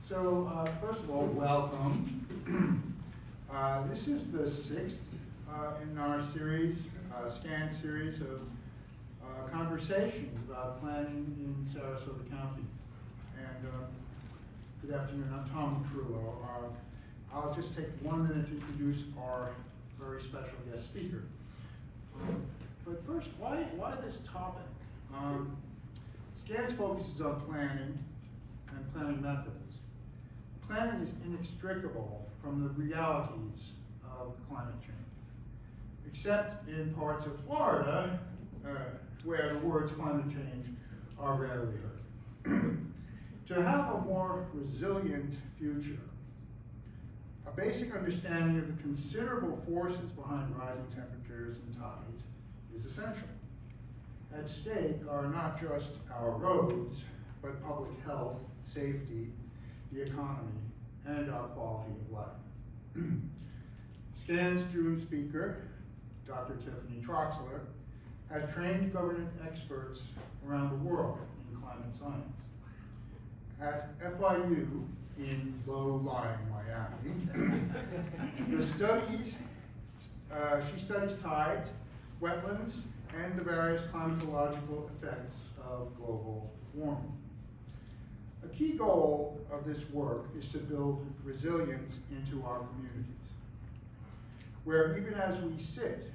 So, first of all, welcome. This is the sixth in our series, scan series of conversations about planning in Sarasota County. And good afternoon, I'm Tom Trullo. I'll just take 1 minute to introduce our very special guest speaker. But first, why this topic? SCANS focuses on planning and planning methods. Planning is inextricable from the realities of climate change, except in parts of Florida where the words climate change are rarely heard. To have a more resilient future, a basic understanding of the considerable forces behind rising temperatures and tides is essential. At stake are not just our roads, but public health, safety, the economy, and our quality of life. SCAN's June speaker, Dr. Tiffany Troxler, has trained government experts around the world in climate science. At FIU in low-lying Miami, she studies tides, wetlands, and the various climatological effects of global warming. A key goal of this work is to build resilience into our communities, where even as we sit,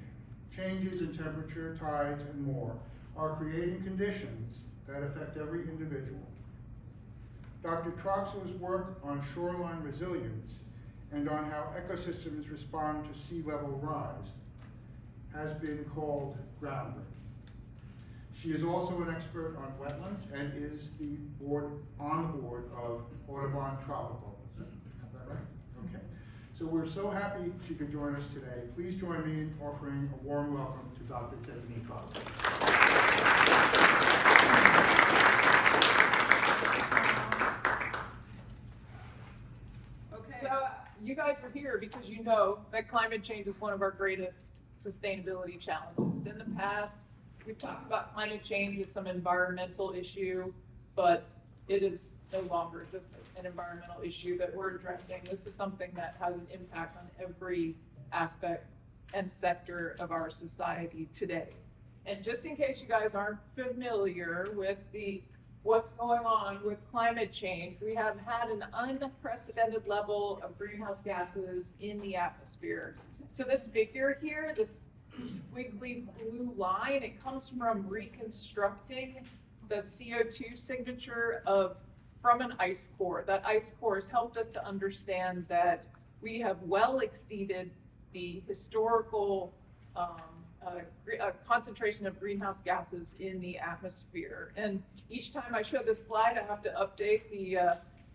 changes in temperature, tides, and more are creating conditions that affect every individual. Dr. Troxler's work on shoreline resilience and on how ecosystems respond to sea level rise has been called groundbreaking. She is also an expert on wetlands and is on the board of Audubon Tropical. Is that right? Okay. So we're so happy she could join us today. Please join me in offering a warm welcome to Dr. Tiffany Troxler. Okay. So you guys are here because you know that climate change is one of our greatest sustainability challenges. In the past, we've talked about climate change as some environmental issue, but it is no longer just an environmental issue that we're addressing. This is something that has an impact on every aspect and sector of our society today. And just in case you guys aren't familiar with what's going on with climate change, we have had an unprecedented level of greenhouse gases in the atmosphere. So this figure here, this squiggly blue line, it comes from reconstructing the CO2 signature from an ice core. That ice core has helped us to understand that we have well exceeded the historical concentration of greenhouse gases in the atmosphere. And each time I show this slide, I have to update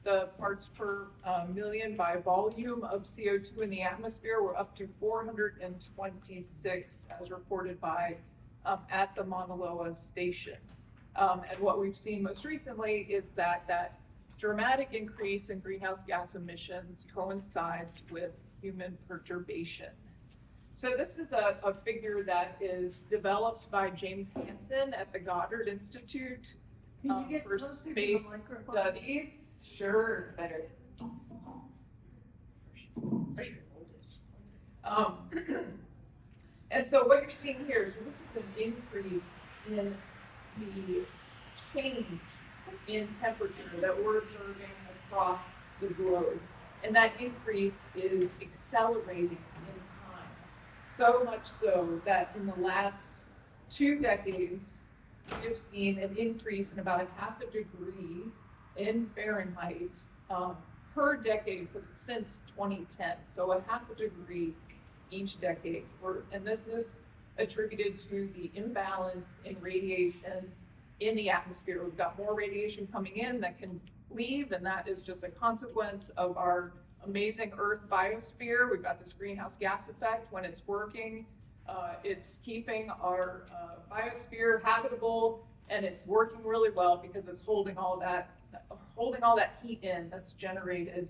the parts per million by volume of CO2 in the atmosphere. We're up to 426 as reported by at the Mauna Loa station. And what we've seen most recently is that dramatic increase in greenhouse gas emissions coincides with human perturbation. So this is a figure that is developed by James Hansen at the Goddard Institute for Space Studies. Sure, it's better. And so what you're seeing here, so this is an increase in the change in temperature that we're observing across the globe. And that increase is accelerating in time. So much so that in the last 2 decades, we have seen an increase in about 0.5 degree in Fahrenheit per decade since 2010. So 0.5 degree each decade. And this is attributed to the imbalance in radiation in the atmosphere. We've got more radiation coming in that can leave, and that is just a consequence of our amazing Earth biosphere. We've got this greenhouse gas effect. When it's working, it's keeping our biosphere habitable, and it's working really well because it's holding all that heat in that's generated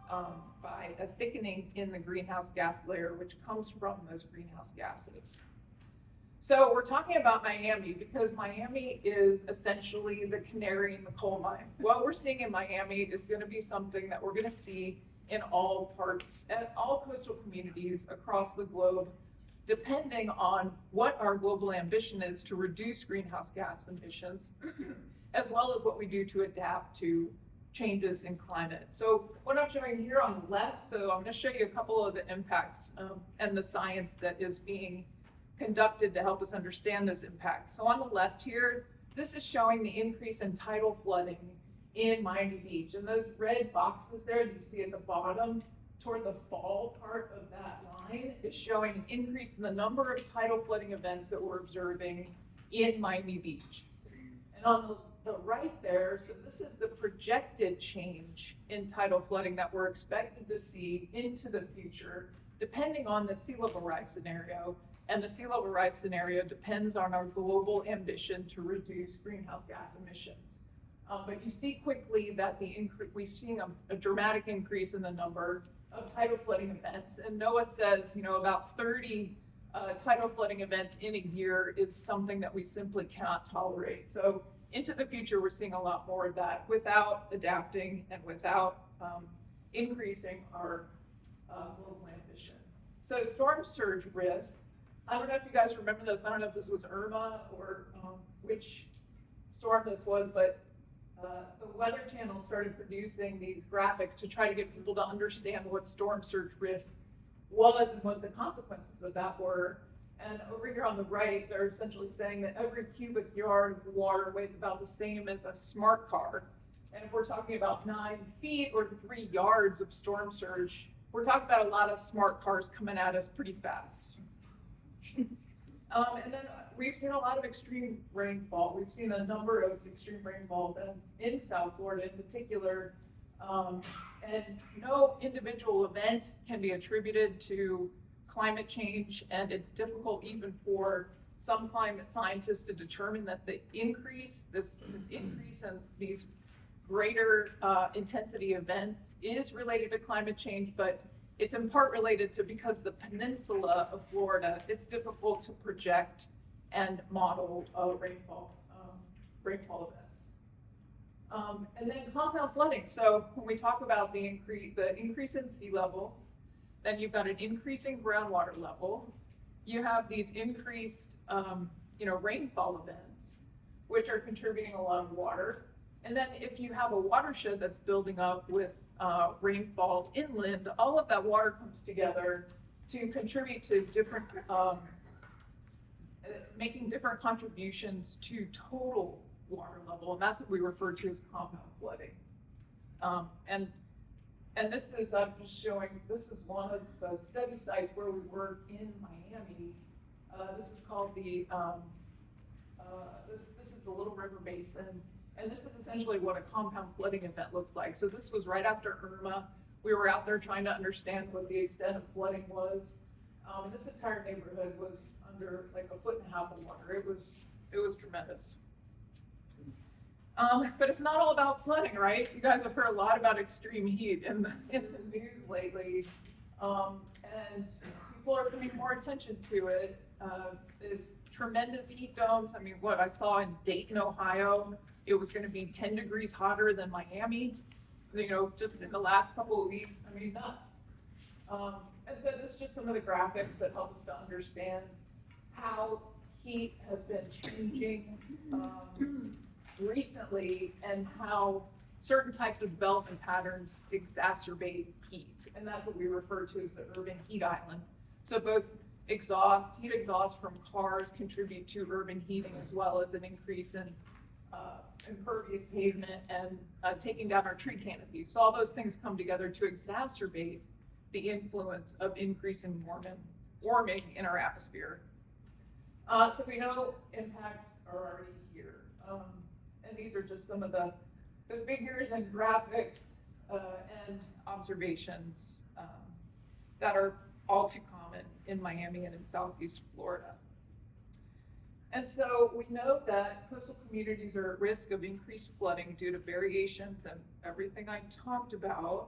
by a thickening in the greenhouse gas layer, which comes from those greenhouse gases. So we're talking about Miami because Miami is essentially the canary in the coal mine. What we're seeing in Miami is going to be something that we're going to see in all parts and all coastal communities across the globe, depending on what our global ambition is to reduce greenhouse gas emissions, as well as what we do to adapt to changes in climate. So what I'm showing here on the left, so I'm going to show you a couple of the impacts and the science that is being conducted to help us understand those impacts. So on the left here, this is showing the increase in tidal flooding in Miami Beach. And those red boxes there that you see at the bottom toward the fall part of that line is showing an increase in the number of tidal flooding events that we're observing in Miami Beach. And on the right there, so this is the projected change in tidal flooding that we're expected to see into the future, depending on the sea level rise scenario. And the sea level rise scenario depends on our global ambition to reduce greenhouse gas emissions. But you see quickly that we're seeing a dramatic increase in the number of tidal flooding events. And NOAA says, about 30 tidal flooding events in a year is something that we simply cannot tolerate. So into the future, we're seeing a lot more of that without adapting and without increasing our global ambition. So storm surge risk. I don't know if you guys remember this. I don't know if this was Irma or which storm this was, but the Weather Channel started producing these graphics to try to get people to understand what storm surge risk was and what the consequences of that were. And over here on the right, they're essentially saying that every cubic yard of water weighs about the same as a smart car. And if we're talking about 9 feet or 3 yards of storm surge, we're talking about a lot of smart cars coming at us pretty fast. And then we've seen a lot of extreme rainfall. We've seen a number of extreme rainfall events in South Florida in particular. And no individual event can be attributed to climate change. And it's difficult even for some climate scientists to determine that the increase, this increase in these greater intensity events is related to climate change, but it's in part related to because the peninsula of Florida, it's difficult to project and model rainfall events. And then compound flooding. So when we talk about the increase in sea level, then you've got an increasing groundwater level. You have these increased rainfall events, which are contributing a lot of water. And then if you have a watershed that's building up with rainfall inland, all of that water comes together to contribute to different, making different contributions to total water level, and that's what we refer to as compound flooding. And this is, I'm just showing, this is one of the study sites where we work in Miami. This is called the, this is the Little River Basin. And this is essentially what a compound flooding event looks like. So this was right after Irma. We were out there trying to understand what the extent of flooding was. This entire neighborhood was under like 1.5 feet of water. It was tremendous. But it's not all about flooding, right? You guys have heard a lot about extreme heat in the news lately. And people are paying more attention to it. There's tremendous heat domes. I mean, what I saw in Dayton, Ohio, it was going to be 10 degrees hotter than Miami, just in the last couple of weeks. I mean, nuts. And so this is just some of the graphics that help us to understand how heat has been changing recently and how certain types of development patterns exacerbate heat. And that's what we refer to as the urban heat island. So both heat exhaust from cars contribute to urban heating, as well as an increase in impervious pavement and taking down our tree canopies. So all those things come together to exacerbate the influence of increasing warming in our atmosphere. So we know impacts are already here. And these are just some of the figures and graphics and observations that are all too common in Miami and in Southeast Florida. And so we know that coastal communities are at risk of increased flooding due to variations and everything I talked about.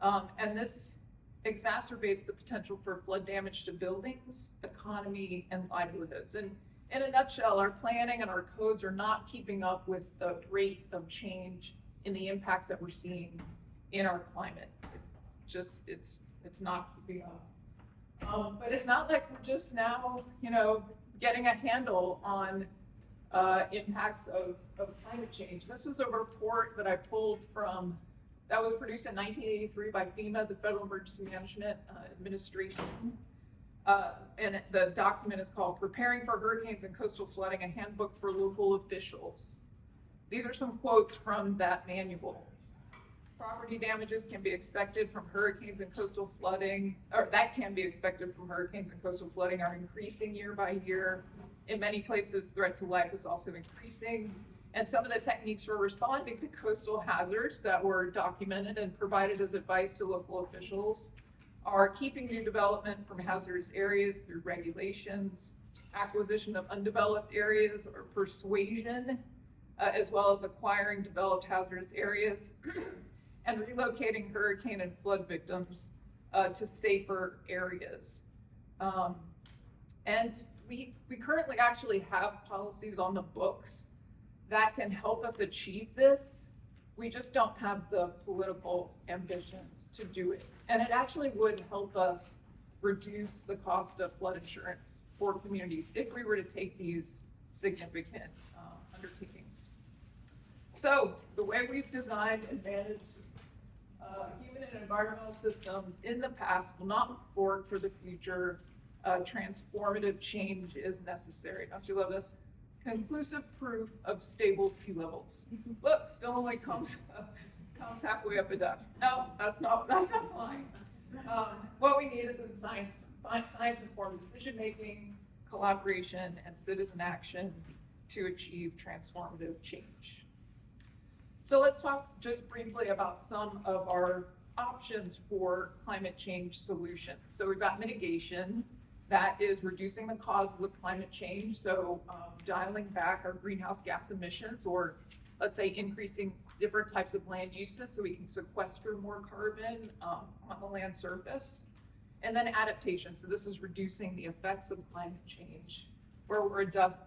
And this exacerbates the potential for flood damage to buildings, economy, and livelihoods. And in a nutshell, our planning and our codes are not keeping up with the rate of change in the impacts that we're seeing in our climate. It's not keeping up. But it's not like we're just now, getting a handle on impacts of climate change. This was a report that I pulled from, that was produced in 1983 by FEMA, the Federal Emergency Management Administration. And the document is called Preparing for Hurricanes and Coastal Flooding, a Handbook for Local Officials. These are some quotes from that manual. Property damages can be expected from hurricanes and coastal flooding, or that can be expected from hurricanes and coastal flooding, are increasing year by year. In many places, threat to life is also increasing. And some of the techniques for responding to coastal hazards that were documented and provided as advice to local officials are keeping new development from hazardous areas through regulations, acquisition of undeveloped areas or persuasion, as well as acquiring developed hazardous areas, and relocating hurricane and flood victims to safer areas. And we currently actually have policies on the books that can help us achieve this. We just don't have the political ambitions to do it. And it actually would help us reduce the cost of flood insurance for communities if we were to take these significant undertakings. So the way we've designed and managed human and environmental systems in the past will not work for the future. Transformative change is necessary. Don't you love this? Conclusive proof of stable sea levels. Look, still only comes halfway up a duck. No, that's not fine. What we need is in science-informed decision-making, collaboration, and citizen action to achieve transformative change. So let's talk just briefly about some of our options for climate change solutions. So we've got mitigation. That is reducing the cause of the climate change. So dialing back our greenhouse gas emissions, or let's say increasing different types of land uses so we can sequester more carbon on the land surface. And then adaptation. So this is reducing the effects of climate change, where we're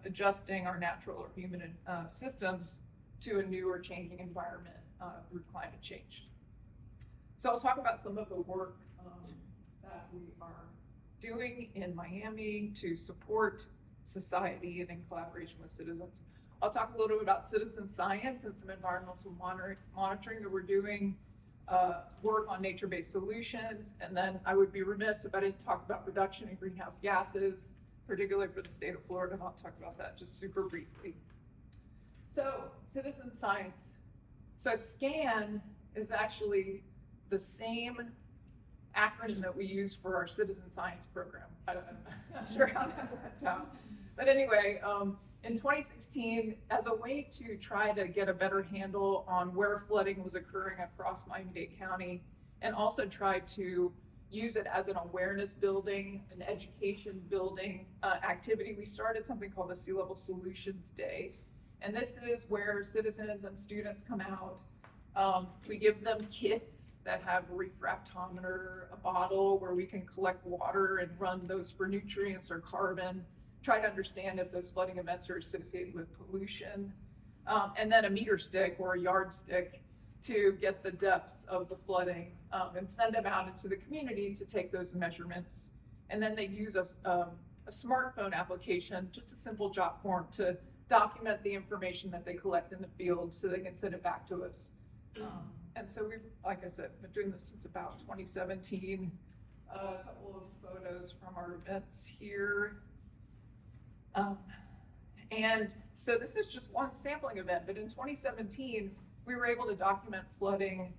adjusting our natural or human systems to a new or changing environment through climate change. So I'll talk about some of the work that we are doing in Miami to support society and in collaboration with citizens. I'll talk a little bit about citizen science and some environmental monitoring that we're doing, work on nature-based solutions, and then I would be remiss if I didn't talk about reduction in greenhouse gases, particularly for the state of Florida, and I'll talk about that just super briefly. So, citizen science. So SCAN is actually the same acronym that we use for our citizen science program. I'm not sure how that worked out. But anyway, in 2016, as a way to try to get a better handle on where flooding was occurring across Miami-Dade County, and also try to use it as an awareness building, an education building activity, we started something called the Sea Level Solutions Day. And this is where citizens and students come out. We give them kits that have a refractometer, a bottle where we can collect water and run those for nutrients or carbon, try to understand if those flooding events are associated with pollution, and then a meter stick or a yardstick to get the depths of the flooding and send them out into the community to take those measurements. And then they use a smartphone application, just a simple jot form, to document the information that they collect in the field so they can send it back to us. And so we've, like I said, been doing this since about 2017. A couple of photos from our events here. And so this is just one sampling event, but in 2017, we were able to document flooding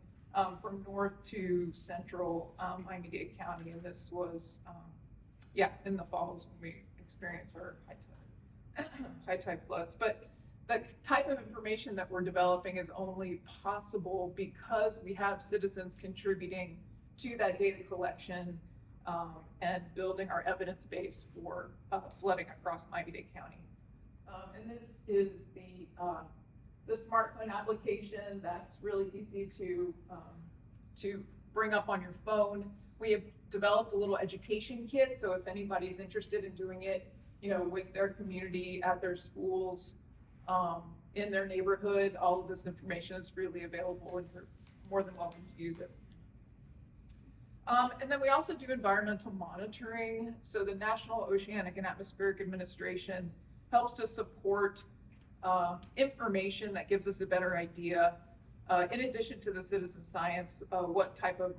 from north to central Miami-Dade County. And this was, in the falls when we experienced our high tide floods. But the type of information that we're developing is only possible because we have citizens contributing to that data collection and building our evidence base for flooding across Miami-Dade County. And this is the smartphone application that's really easy to bring up on your phone. We have developed a little education kit, so if anybody's interested in doing it, with their community, at their schools, in their neighborhood, all of this information is freely available, and you're more than welcome to use it. And then we also do environmental monitoring. So the National Oceanic and Atmospheric Administration helps to support information that gives us a better idea, in addition to the citizen science, what type of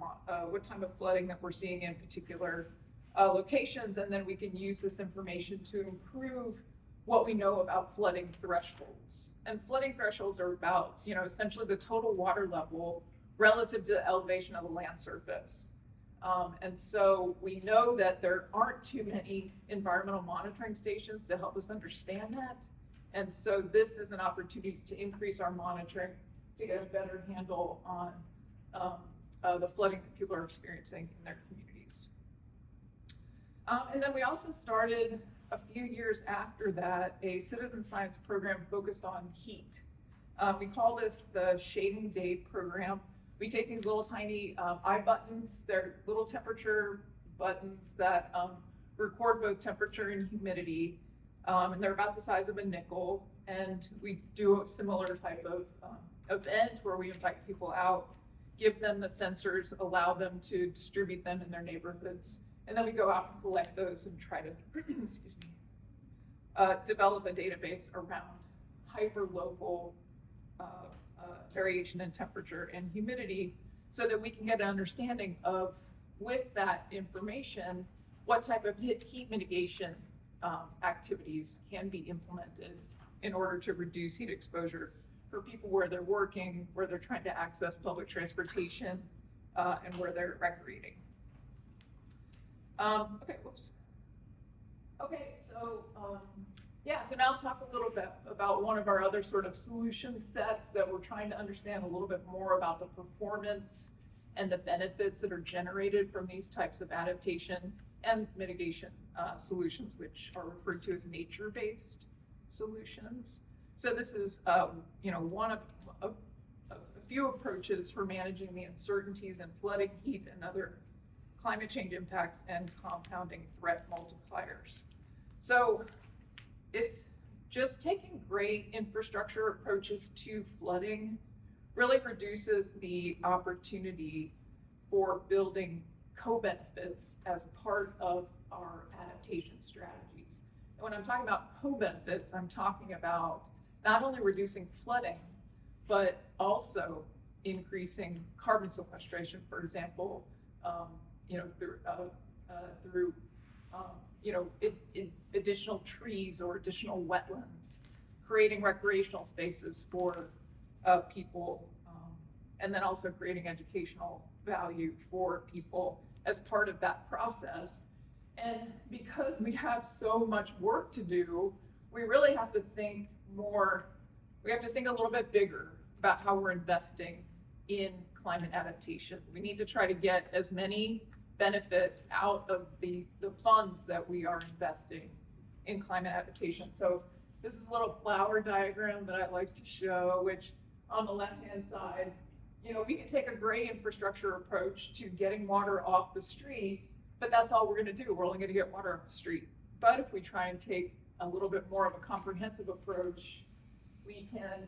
flooding that we're seeing in particular locations, and then we can use this information to improve what we know about flooding thresholds. And flooding thresholds are about, essentially the total water level relative to the elevation of the land surface. And so we know that there aren't too many environmental monitoring stations to help us understand that. And so this is an opportunity to increase our monitoring to get a better handle on the flooding that people are experiencing in their communities. And then we also started a few years after that a citizen science program focused on heat. We call this the Shading Day program. We take these little tiny eye buttons. They're little temperature buttons that record both temperature and humidity, and they're about the size of a nickel. And we do a similar type of event where we invite people out, give them the sensors, allow them to distribute them in their neighborhoods, and then we go out and collect those and try to excuse me, develop a database around hyperlocal variation in temperature and humidity, so that we can get an understanding of, with that information, what type of heat mitigation activities can be implemented in order to reduce heat exposure for people where they're working, where they're trying to access public transportation, and where they're recreating. Okay, whoops. Okay, so yeah, so now I'll talk a little bit about one of our other sort of solution sets that we're trying to understand a little bit more about the performance and the benefits that are generated from these types of adaptation and mitigation solutions, which are referred to as nature-based solutions. So this is one of a few approaches for managing the uncertainties in flooding, heat, and other climate change impacts and compounding threat multipliers. So it's just taking great infrastructure approaches to flooding really reduces the opportunity for building co-benefits as part of our adaptation strategies. And when I'm talking about co-benefits, I'm talking about not only reducing flooding, but also increasing carbon sequestration, for example, through additional trees or additional wetlands, creating recreational spaces for people, and then also creating educational value for people as part of that process. And because we have so much work to do, we really have to think more, we have to think a little bit bigger about how we're investing in climate adaptation. We need to try to get as many benefits out of the funds that we are investing in climate adaptation. So this is a little flower diagram that I like to show, which on the left-hand side, we can take a great infrastructure approach to getting water off the street, but that's all we're gonna do. We're only gonna get water off the street. But if we try and take a little bit more of a comprehensive approach, we can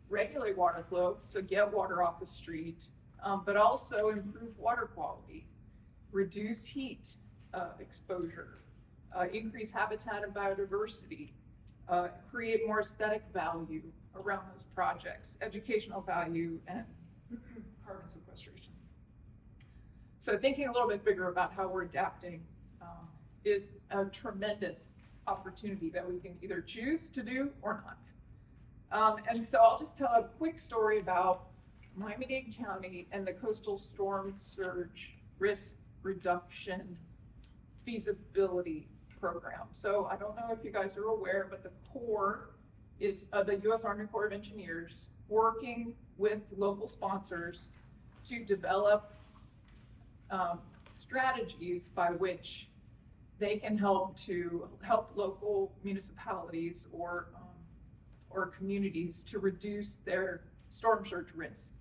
regulate water flow, so get water off the street, but also improve water quality, reduce heat exposure, increase habitat and biodiversity, create more aesthetic value around those projects, educational value, and carbon sequestration. So thinking a little bit bigger about how we're adapting is a tremendous opportunity that we can either choose to do or not. And so I'll just tell a quick story about Miami-Dade County and the coastal storm surge risk reduction feasibility program. So I don't know if you guys are aware, but the Corps is the U.S. Army Corps of Engineers working with local sponsors to develop strategies by which they can help local municipalities or communities to reduce their storm surge risk.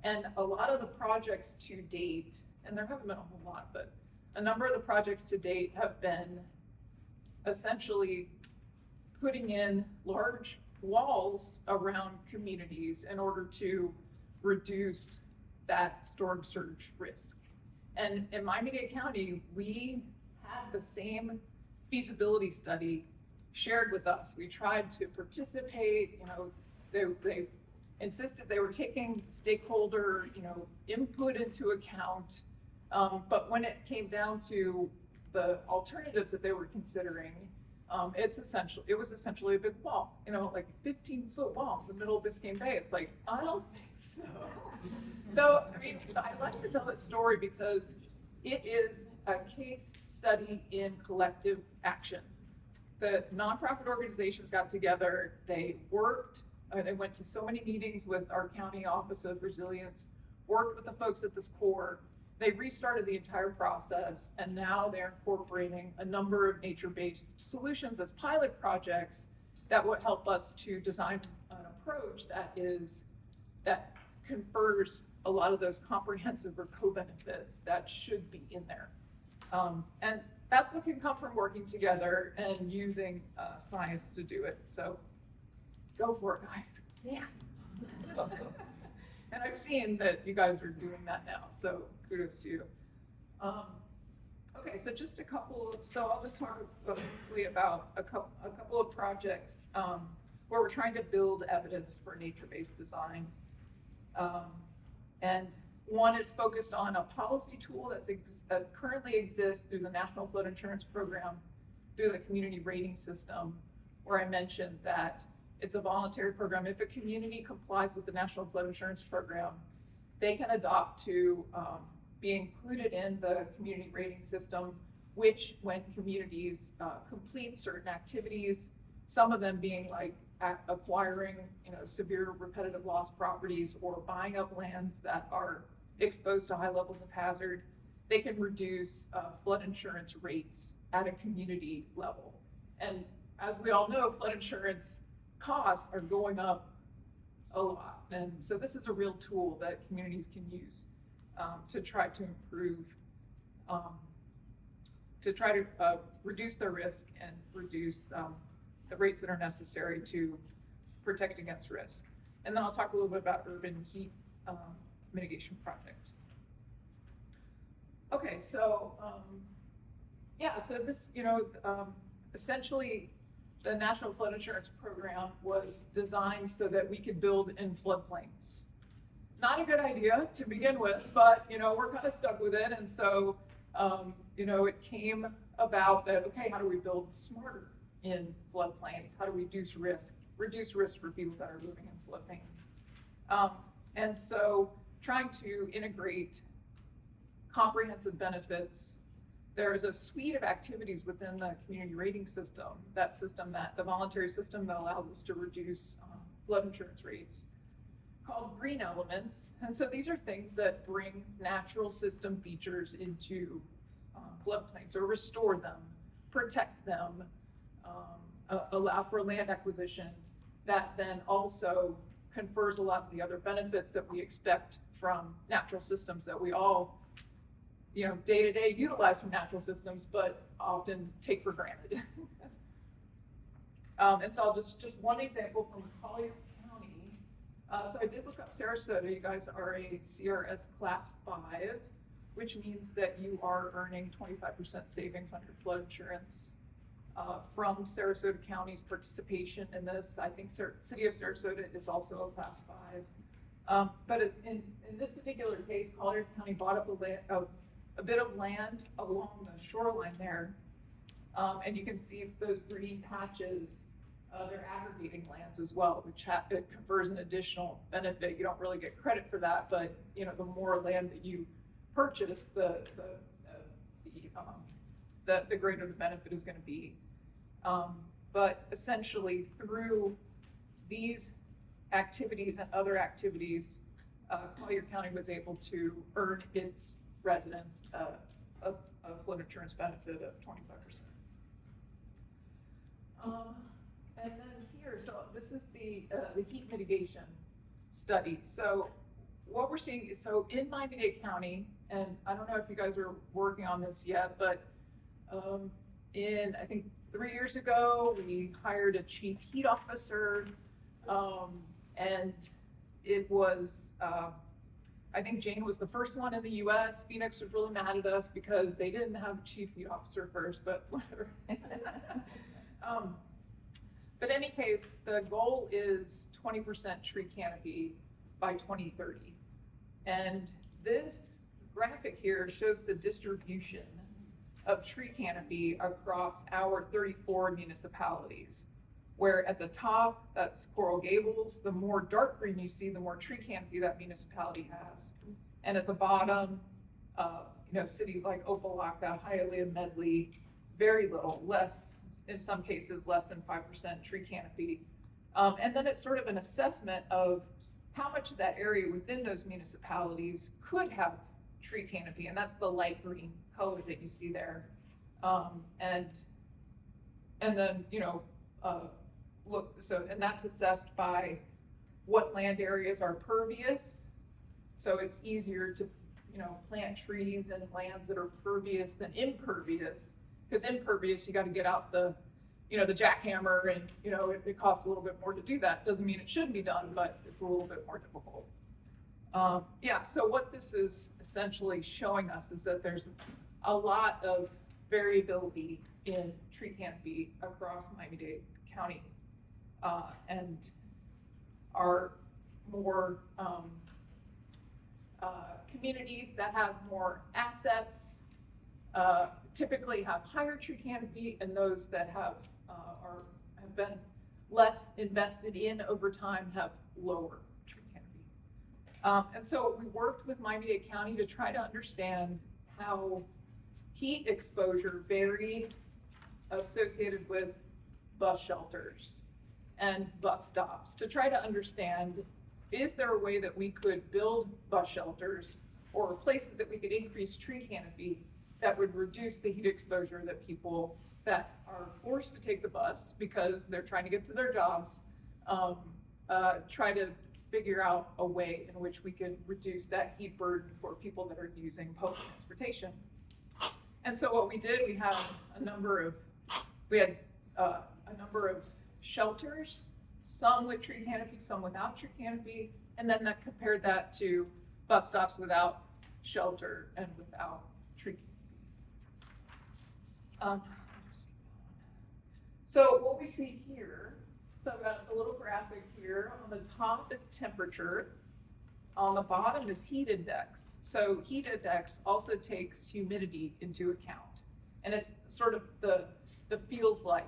And a lot of the projects to date, and there haven't been a whole lot, but a number of the projects to date have been essentially putting in large walls around communities in order to reduce that storm surge risk. And in Miami-Dade County, we had the same feasibility study shared with us. We tried to participate, they insisted they were taking stakeholder, input into account. But when it came down to the alternatives that they were considering, it was essentially a big wall, like a 15-foot wall in the middle of Biscayne Bay. It's like, I don't think so. So, I mean, I like to tell this story because it is a case study in collective action. The nonprofit organizations got together, they worked, they went to so many meetings with our county office of resilience, worked with the folks at this Corps. They restarted the entire process, and now they're incorporating a number of nature-based solutions as pilot projects that would help us to design an approach that confers a lot of those comprehensive or co-benefits that should be in there. And that's what can come from working together and using science to do it. So go for it, guys. Yeah. And I've seen that you guys are doing that now, so kudos to you. Okay, so just so I'll just talk briefly about a couple of projects where we're trying to build evidence for nature-based design. And one is focused on a policy tool that currently exists through the National Flood Insurance Program, through the community rating system, where I mentioned that it's a voluntary program. If a community complies with the National Flood Insurance Program, they can adopt to be included in the community rating system, which when communities complete certain activities, some of them being like acquiring severe repetitive loss properties or buying up lands that are exposed to high levels of hazard, they can reduce flood insurance rates at a community level. And as we all know, flood insurance costs are going up a lot. And so this is a real tool that communities can use to try to improve, reduce their risk and reduce the rates that are necessary to protect against risk. And then I'll talk a little bit about urban heat mitigation project. Okay, so so this, essentially the National Flood Insurance Program was designed so that we could build in floodplains. Not a good idea to begin with, but we're kind of stuck with it, and so it came about that, okay, how do we build smarter in floodplains? How do we reduce risk for people that are living in floodplains? And so trying to integrate comprehensive benefits. There's a suite of activities within the community rating system, the voluntary system that allows us to reduce flood insurance rates, called green elements. And so these are things that bring natural system features into floodplains, or restore them, protect them, allow for land acquisition, that then also confers a lot of the other benefits that we expect from natural systems that we all day to day utilize from natural systems, but often take for granted. And so I'll just one example from Collier County. So I did look up Sarasota. You guys are a CRS class 5, which means that you are earning 25% savings on your flood insurance from Sarasota County's participation in this. I think City of Sarasota is also a class 5. But in this particular case, Collier County bought up a bit of land along the shoreline there. And you can see those green patches, they're aggregating lands as well, which it confers an additional benefit. You don't really get credit for that, but the more land that you purchase, the greater the benefit is going to be. But essentially through these activities and other activities, Collier County was able to earn its residents a flood insurance benefit of 25%. And then here, so this is the heat mitigation study. So what we're seeing is, so in Miami-Dade County, and I don't know if you guys are working on this yet, but I think 3 years ago, we hired a chief heat officer, and it was, I think Jane was the first one in the US. Phoenix was really mad at us because they didn't have a chief heat officer first, but whatever. But in any case, the goal is 20% tree canopy by 2030. And this graphic here shows the distribution of tree canopy across our 34 municipalities, where at the top, that's Coral Gables. The more dark green you see, the more tree canopy that municipality has. And at the bottom, cities like Opelika, Hialeah, Medley, very little, less, in some cases, less than 5% tree canopy. And then it's sort of an assessment of how much of that area within those municipalities could have tree canopy, and that's the light green color that you see there. And then, and that's assessed by what land areas are pervious. So it's easier to, plant trees in lands that are pervious than impervious, because impervious, you got to get out the jackhammer, and, it costs a little bit more to do that. Doesn't mean it shouldn't be done, but it's a little bit more difficult. So what this is essentially showing us is that there's a lot of variability in tree canopy across Miami-Dade County, and our more communities that have more assets typically have higher tree canopy, and those that have been less invested in over time have lower tree canopy. And so we worked with Miami-Dade County to try to understand how heat exposure varied associated with bus shelters and bus stops, to try to understand, is there a way that we could build bus shelters or places that we could increase tree canopy that would reduce the heat exposure that people that are forced to take the bus because they're trying to get to their jobs, try to figure out a way in which we could reduce that heat burden for people that are using public transportation. And so what we did, we had a number of shelters, some with tree canopy, some without tree canopy, and then that compared that to bus stops without shelter and without tree canopy. So what we see here, so I've got a little graphic here. On the top is temperature. On the bottom is heat index. So heat index also takes humidity into account. And it's sort of the feels like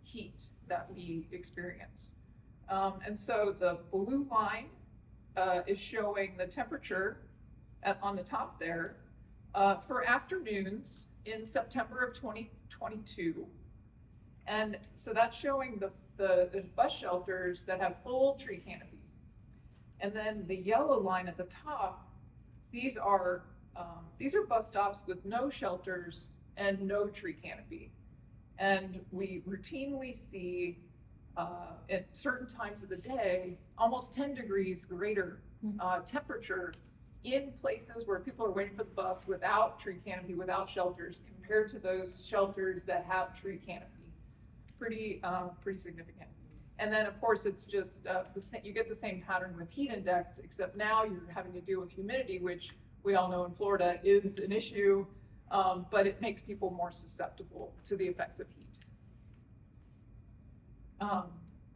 heat that we experience. And so the blue line is showing the temperature on the top there for afternoons in September of 2022. And so that's showing the bus shelters that have full tree canopy. And then the yellow line at the top, these are bus stops with no shelters and no tree canopy. And we routinely see at certain times of the day, almost 10 degrees greater temperature in places where people are waiting for the bus without tree canopy, without shelters, compared to those shelters that have tree canopy. Pretty significant. And then of course it's just you get the same pattern with heat index, except now you're having to deal with humidity, which we all know in Florida is an issue, but it makes people more susceptible to the effects of heat.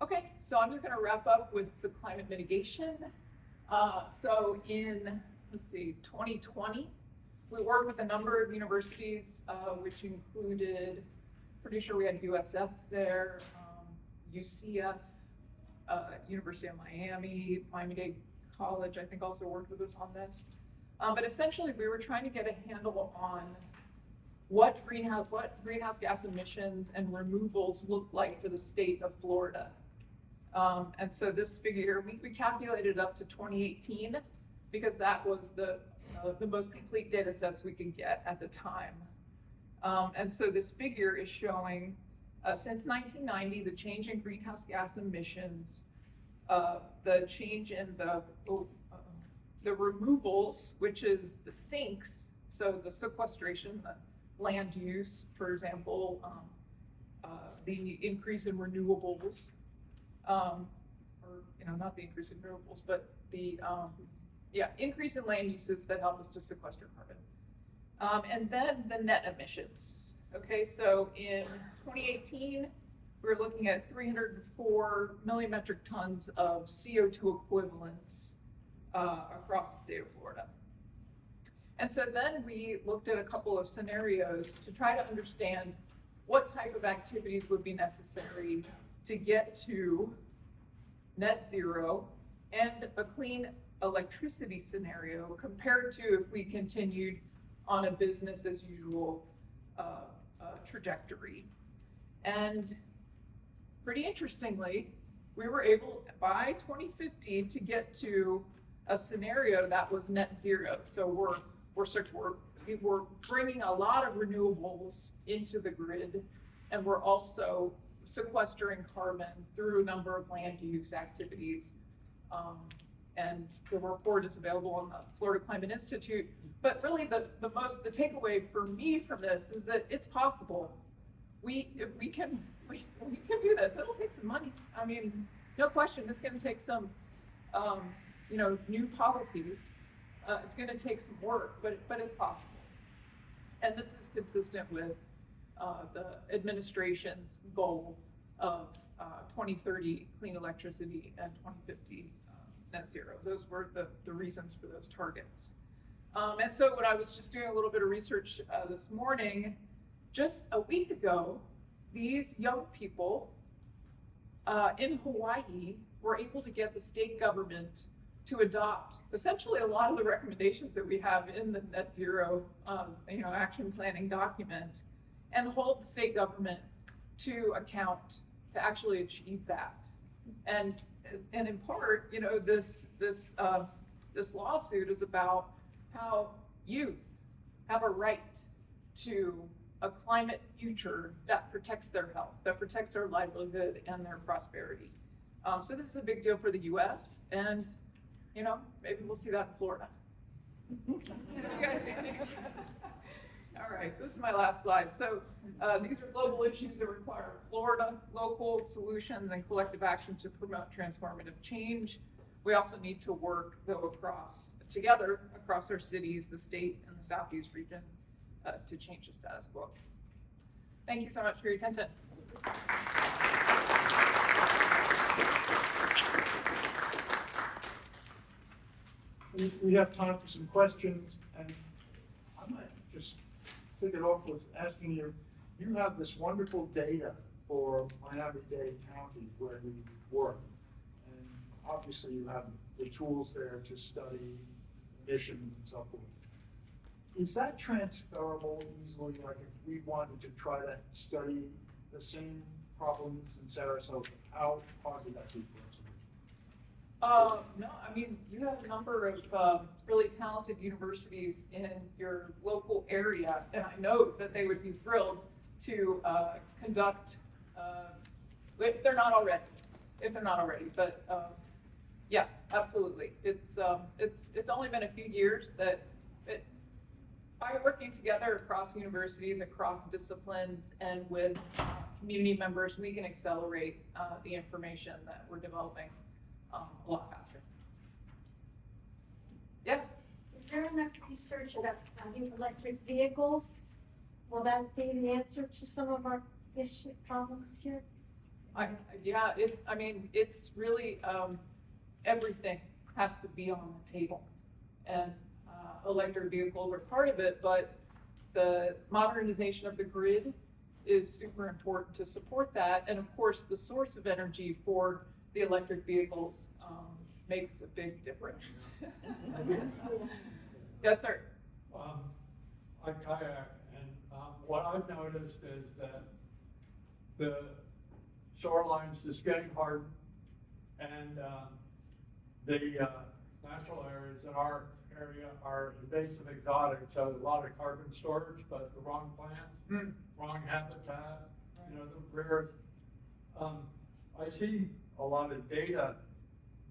Okay, so I'm just going to wrap up with the climate mitigation. So in, 2020, we worked with a number of universities, which included, pretty sure we had USF there, UCF, University of Miami, Miami-Dade College, I think also worked with us on this. But essentially we were trying to get a handle on what greenhouse gas emissions and removals look like for the state of Florida. And so this figure, we calculated up to 2018 because that was the most complete data sets we could get at the time. And so this figure is showing since 1990, the change in greenhouse gas emissions, the change in the, the removals, which is the sinks, so the sequestration, the land use, for example, the increase in renewables, or, you know, not the increase in renewables, but the, increase in land uses that help us to sequester carbon. And then the net emissions. Okay, so in 2018, we were looking at 304 million metric tons of CO2 equivalents across the state of Florida. And so then we looked at a couple of scenarios to try to understand what type of activities would be necessary to get to net zero and a clean electricity scenario compared to if we continued on a business as usual trajectory. And pretty interestingly, we were able by 2050 to get to a scenario that was net zero. So we're bringing a lot of renewables into the grid, and we're also sequestering carbon through a number of land use activities. And the report is available on the Florida Climate Institute. But really the takeaway for me from this is that it's possible. We can do this. It'll take some money. I mean, no question, it's gonna take some, new policies. It's gonna take some work, but it's possible. And this is consistent with the administration's goal of 2030 clean electricity and 2050 net zero. Those were the reasons for those targets. And so when I was just doing a little bit of research this morning, just a week ago, these young people in Hawaii were able to get the state government to adopt essentially a lot of the recommendations that we have in the net zero action planning document, and hold the state government to account to actually achieve that. And in part, this lawsuit is about how youth have a right to a climate future that protects their health, that protects their livelihood and their prosperity. So this is a big deal for the US, and maybe we'll see that in Florida. You guys see any of that? All right, this is my last slide. So these are global issues that require Florida local solutions and collective action to promote transformative change. We also need to work, though, together across our cities, the state, and the Southeast region to change the status quo. Thank you so much for your attention. We have time for some questions, and I might just kick it off with asking you, you have this wonderful data for Miami-Dade County where you work, and obviously you have the tools there to study emissions and so forth. Is that transferable easily? Like if we wanted to try to study the same problems in Sarasota, how hard would that be for us? No, I mean, you have a number of really talented universities in your local area, and I know that they would be thrilled to conduct, if they're not already, but yeah, absolutely. It's only been a few years that by working together across universities, across disciplines, and with community members, we can accelerate the information that we're developing a lot faster. Yes? Is there enough research about electric vehicles? Will that be the answer to some of our problems here? It's really, everything has to be on the table. And electric vehicles are part of it, but the modernization of the grid is super important to support that. And of course, the source of energy for the electric vehicles makes a big difference. Yes, sir. I kayak, and what I've noticed is that the shoreline's just getting hardened, and the natural areas in our area are invasive exotic, so a lot of carbon storage, but the wrong plants, wrong habitat, the rare. I see a lot of data,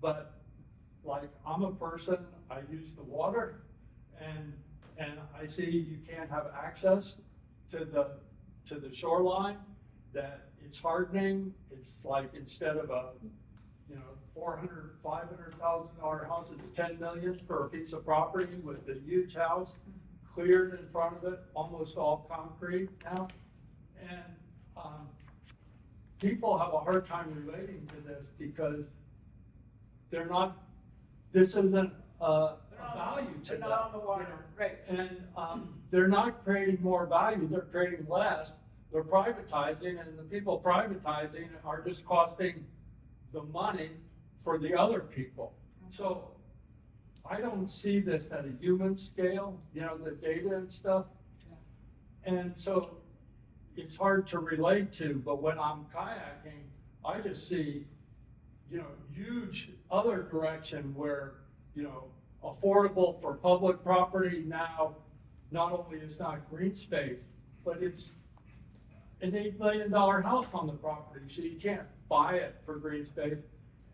but like, I'm a person, I use the water, and I see you can't have access to the shoreline, that it's hardening, it's like, instead of a, you know, $400,000-$500,000 house, it's 10 million for a piece of property with a huge house, cleared in front of it, almost all concrete now. And, people have a hard time relating to this because they're not, this isn't a value to They're them. not on the water, you know. right? And they're not creating more value, they're creating less. They're privatizing, and the people privatizing are just costing the money for the other people. So I don't see this at a human scale, you know, the data and stuff. And so it's hard to relate to, but when I'm kayaking, I just see, you know, huge other direction where, you know, affordable for public property now, not only is not green space, but it's an $8 million house on the property, so you can't buy it for green space,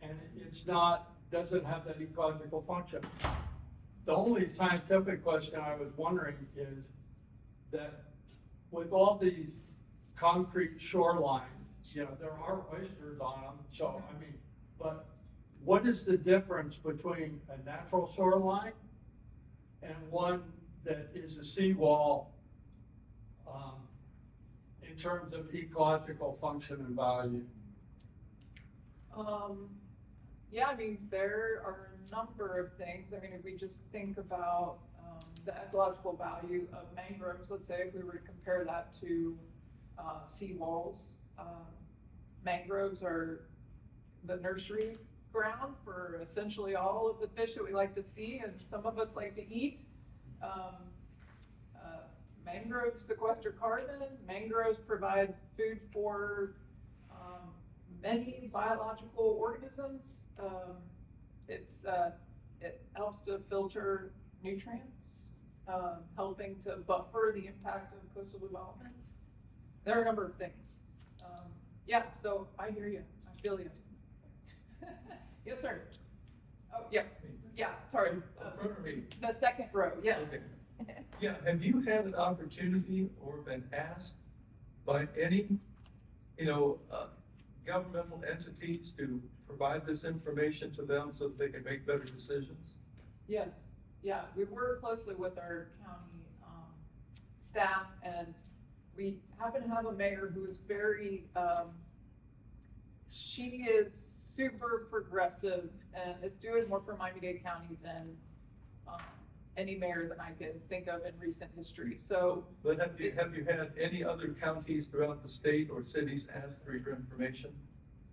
and it's not, doesn't have that ecological function. The only scientific question I was wondering is that with all these concrete shorelines, you know, there are oysters on them, so, I mean, but what is the difference between a natural shoreline and one that is a seawall, in terms of ecological function and value? Yeah, I mean, there are a number of things. I mean, if we just think about the ecological value of mangroves, let's say if we were to compare that to seawalls, mangroves are the nursery ground for essentially all of the fish that we like to see and some of us like to eat. Mangroves sequester carbon. Mangroves provide food for many biological organisms. It helps to filter nutrients, helping to buffer the impact of coastal development. There are a number of things. Yeah, so I hear you. I feel you. Yes, sir. Oh, yeah. Yeah, sorry. In front of me. The second row, yes. Okay. Yeah, have you had an opportunity or been asked by any, you know, governmental entities to provide this information to them so that they can make better decisions? Yes, yeah, we work closely with our county staff, and we happen to have a mayor who is very, she is super progressive and is doing more for Miami-Dade County than any mayor that I can think of in recent history. So, But have you had any other counties throughout the state or cities ask for your information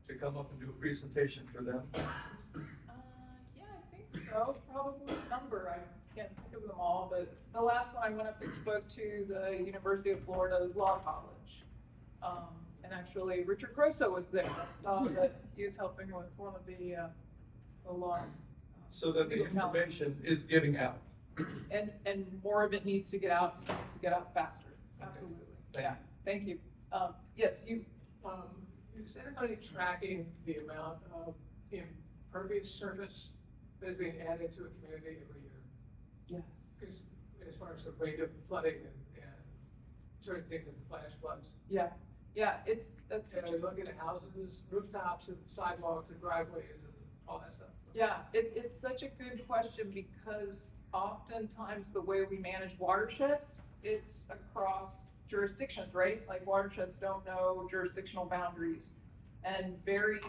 to come up and do a presentation for them? yeah, I think so. Probably a number. I can't think of them all, but the last one I went up and spoke to the University of Florida's Law College. And actually, Richard Grosso was there. I saw that he was helping with one of the law. So that the information is getting out. And more of it needs to get out, it needs to get out faster. Okay. Absolutely. Thank Yeah, thank you. Yes, you, Is anybody tracking the amount of impervious surface that is being added to a community every year? yes. Because as far as the rate of flooding and certain things like flash floods, Yeah, that's, and you look at houses, rooftops and sidewalks and driveways and all that stuff. yeah, it's such a good question because oftentimes the way we manage watersheds, it's across jurisdictions, right? Like watersheds don't know jurisdictional boundaries. And very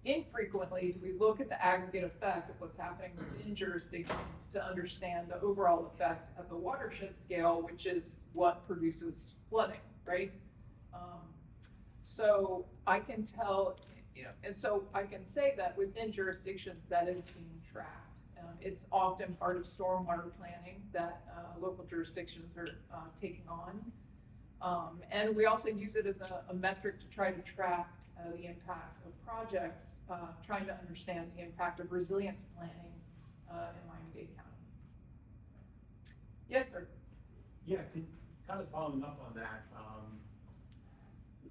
infrequently do we look at the aggregate effect of what's happening within jurisdictions to understand the overall effect at the watershed scale, which is what produces flooding, right? So I can tell, you know, and so I can say that within jurisdictions that is being tracked. It's often part of stormwater planning that local jurisdictions are taking on. And we also use it as a metric to try to track the impact of projects, trying to understand the impact of resilience planning in Miami-Dade County. Yes, sir. Yeah, kind of following up on that,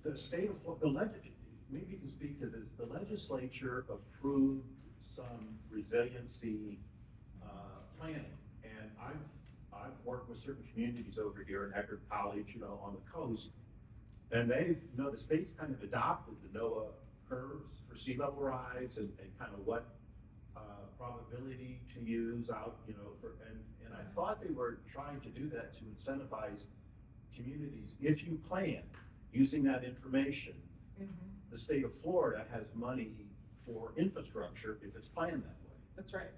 the state of, maybe you can speak to this, the legislature approved some resiliency, planning. And I've worked with certain communities over here in Eckerd College, you know, on the coast. And they've, you know, the state's kind of adopted the NOAA curves for sea level rise and kind of what probability to use out, you know, and I thought they were trying to do that to incentivize communities. If you plan using that information, the state of Florida has money for infrastructure if it's planned that way. That's right.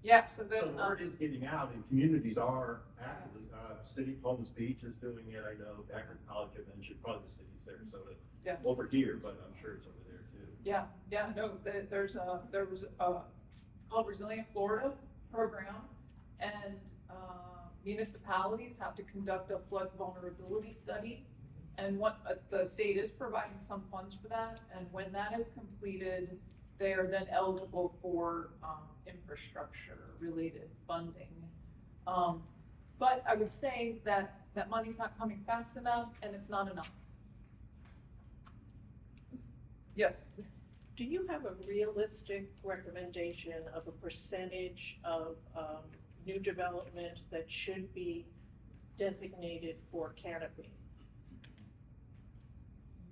Yeah, so So then, the word is getting out and communities are actively, City of Palms Beach is doing it, I know, Eckerd College, I mentioned, probably the city of Sarasota, yeah. over here, but I'm sure it's over there too. Yeah, yeah, no, there was it's called Resilient Florida program, and municipalities have to conduct a flood vulnerability study. And what the state is providing some funds for that, and when that is completed, they are then eligible for infrastructure-related funding. But I would say that that money's not coming fast enough, and it's not enough. Yes. Do you have a realistic recommendation of a percentage of new development that should be designated for canopy?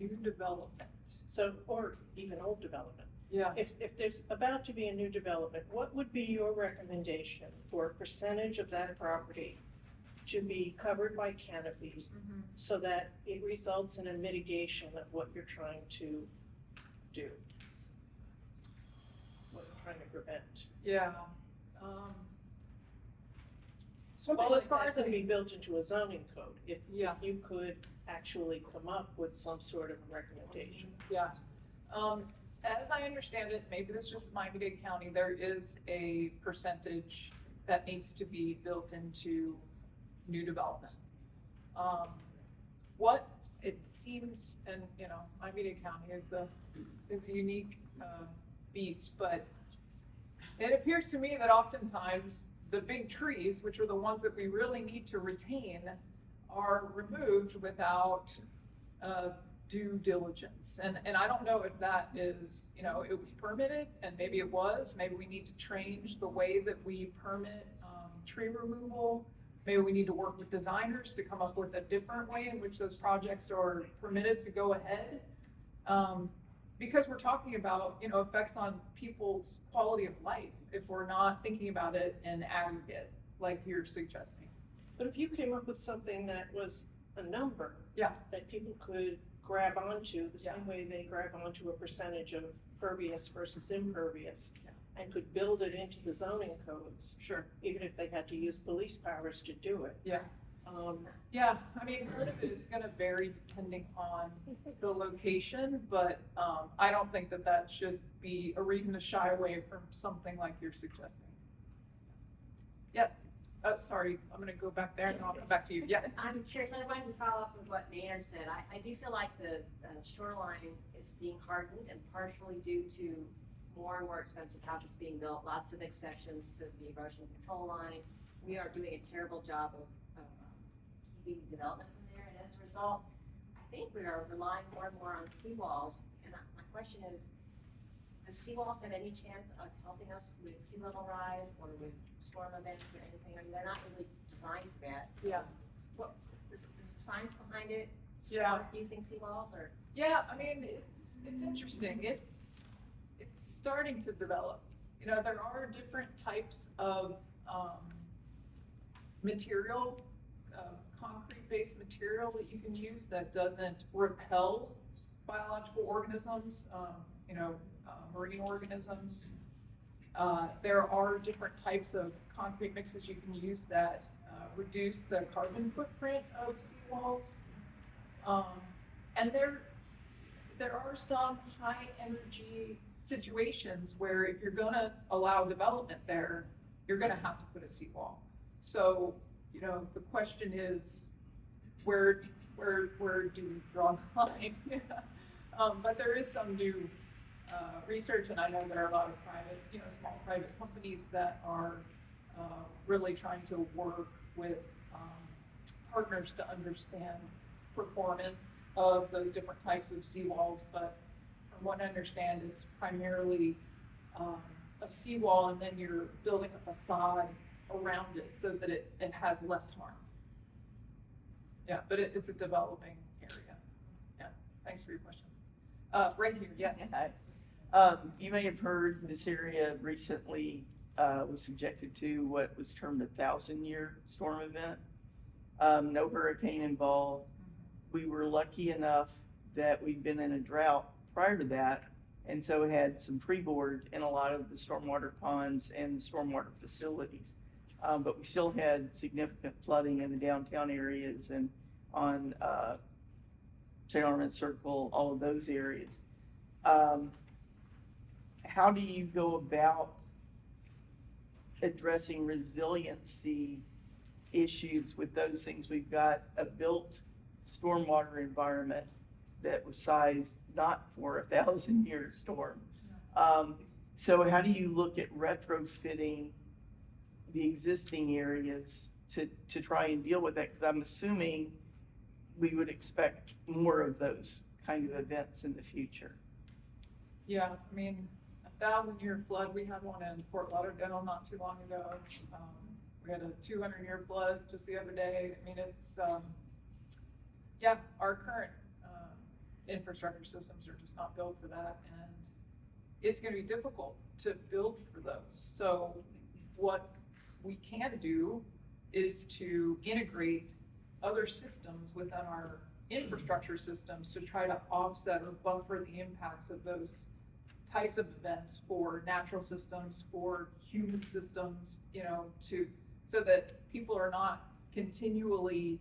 New development. So, or even old development. Yeah. If there's about to be a new development, what would be your recommendation for a percentage of that property to be covered by canopies so that it results in a mitigation of what you're trying to do? What you're trying to prevent? Yeah. Something Well, as like far that as could I- be built into a zoning code, if Yeah. you could actually come up with some sort of recommendation. Yeah. As I understand it, maybe this is just Miami-Dade County, there is a percentage that needs to be built into new development. What it seems, and you know, Miami-Dade County is a unique beast, but it appears to me that oftentimes the big trees, which are the ones that we really need to retain, are removed without due diligence. And I don't know if that is, you know, it was permitted, and maybe it was, maybe we need to change the way that we permit tree removal. Maybe we need to work with designers to come up with a different way in which those projects are permitted to go ahead. Because we're talking about, you know, effects on people's quality of life if we're not thinking about it in aggregate, like you're suggesting. But if you came up with something that was a number. Yeah. That people could grab onto, the same way they grab onto a percentage of pervious versus impervious. Yeah. And could build it into the zoning codes, Sure. even if they had to use police powers to do it. Yeah. Yeah, I mean, part of it is gonna vary depending on the location, but I don't think that that should be a reason to shy away from something like you're suggesting. Yes, sorry, I'm gonna go back there and I'll come back to you. Yeah. I'm curious, I wanted to follow up with what Maynard said. I do feel like the shoreline is being hardened and partially due to more and more expensive houses being built, lots of exceptions to the erosion control line. We are doing a terrible job of keeping development from there, and as a result, I think we are relying more and more on seawalls. And my question is, do seawalls have any chance of helping us with sea level rise or with storm events or anything? I mean, they're not really designed for that. So Yeah. What is the science behind it? Yeah. Using seawalls or? Yeah, I mean, it's interesting. It's starting to develop. You know, there are different types of material, concrete-based material that you can use that doesn't repel biological organisms, you know, marine organisms. There are different types of concrete mixes you can use that reduce the carbon footprint of seawalls. And there are some high energy situations where if you're gonna allow development there, you're gonna have to put a seawall. So, you know, the question is, where do we draw the line? But there is some new research, and I know there are a lot of private, you know, small private companies that are really trying to work with partners to understand performance of those different types of seawalls. But from what I understand, it's primarily a seawall and then you're building a facade around it so that it has less harm. Yeah, but it's a developing area. Yeah, thanks for your question. Right here, yes. You may have heard this area recently was subjected to what was termed a 1,000-year storm event. No hurricane involved. We were lucky enough that we'd been in a drought prior to that, and so had some freeboard in a lot of the stormwater ponds and the stormwater facilities. But we still had significant flooding in the downtown areas and on St. Armand Circle, all of those areas. How do you go about addressing resiliency issues with those things? We've got a built stormwater environment that was sized not for a 1,000-year storm. So how do you look at retrofitting the existing areas to try and deal with that? Because I'm assuming we would expect more of those kind of events in the future. Yeah, I mean, 1,000-year flood, we had one in Fort Lauderdale not too long ago. We had a 200-year flood just the other day. I mean, it's, yeah, our current infrastructure systems are just not built for that, and it's going to be difficult to build for those. So what we can do is to integrate other systems within our infrastructure systems to try to offset or buffer the impacts of those types of events for natural systems, for human systems, you know, so that people are not continually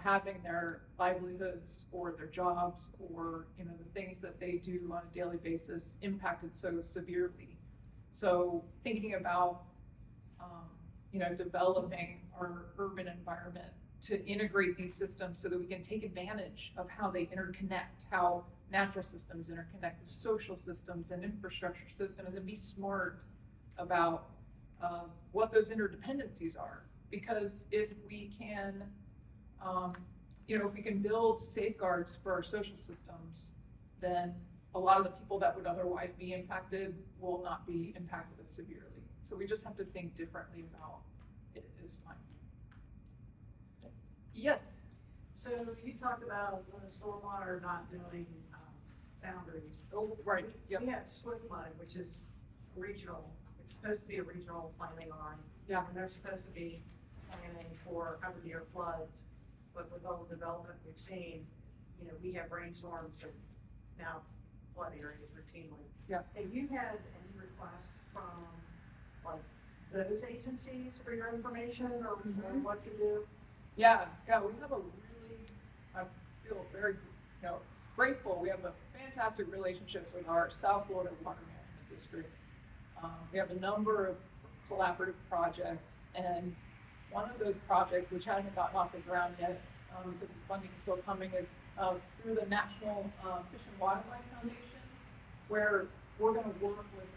having their livelihoods or their jobs or, you know, the things that they do on a daily basis impacted so severely. So thinking about, you know, developing our urban environment to integrate these systems so that we can take advantage of how they interconnect, how natural systems interconnect with social systems and infrastructure systems, and be smart about what those interdependencies are. Because if we can, you know, if we can build safeguards for our social systems, then a lot of the people that would otherwise be impacted will not be impacted as severely. So we just have to think differently about it is fine. Yes. So you talked about the stormwater not doing boundaries. Oh, right. Yep. We have Swiftmud, which is regional. It's supposed to be a regional planning arm. Yeah. And they're supposed to be planning for 100-year floods. But with all the development we've seen, you know, we have rainstorms that now flood areas routinely. Yeah. Have you had any requests from like those agencies for your information or what to do? Yeah, we have a really, I feel very, you know, grateful. We have a fantastic relationship with our South Florida Water Management District. We have a number of collaborative projects, and one of those projects, which hasn't gotten off the ground yet, because the funding is still coming, is through the National Fish and Wildlife Foundation, where we're going to work with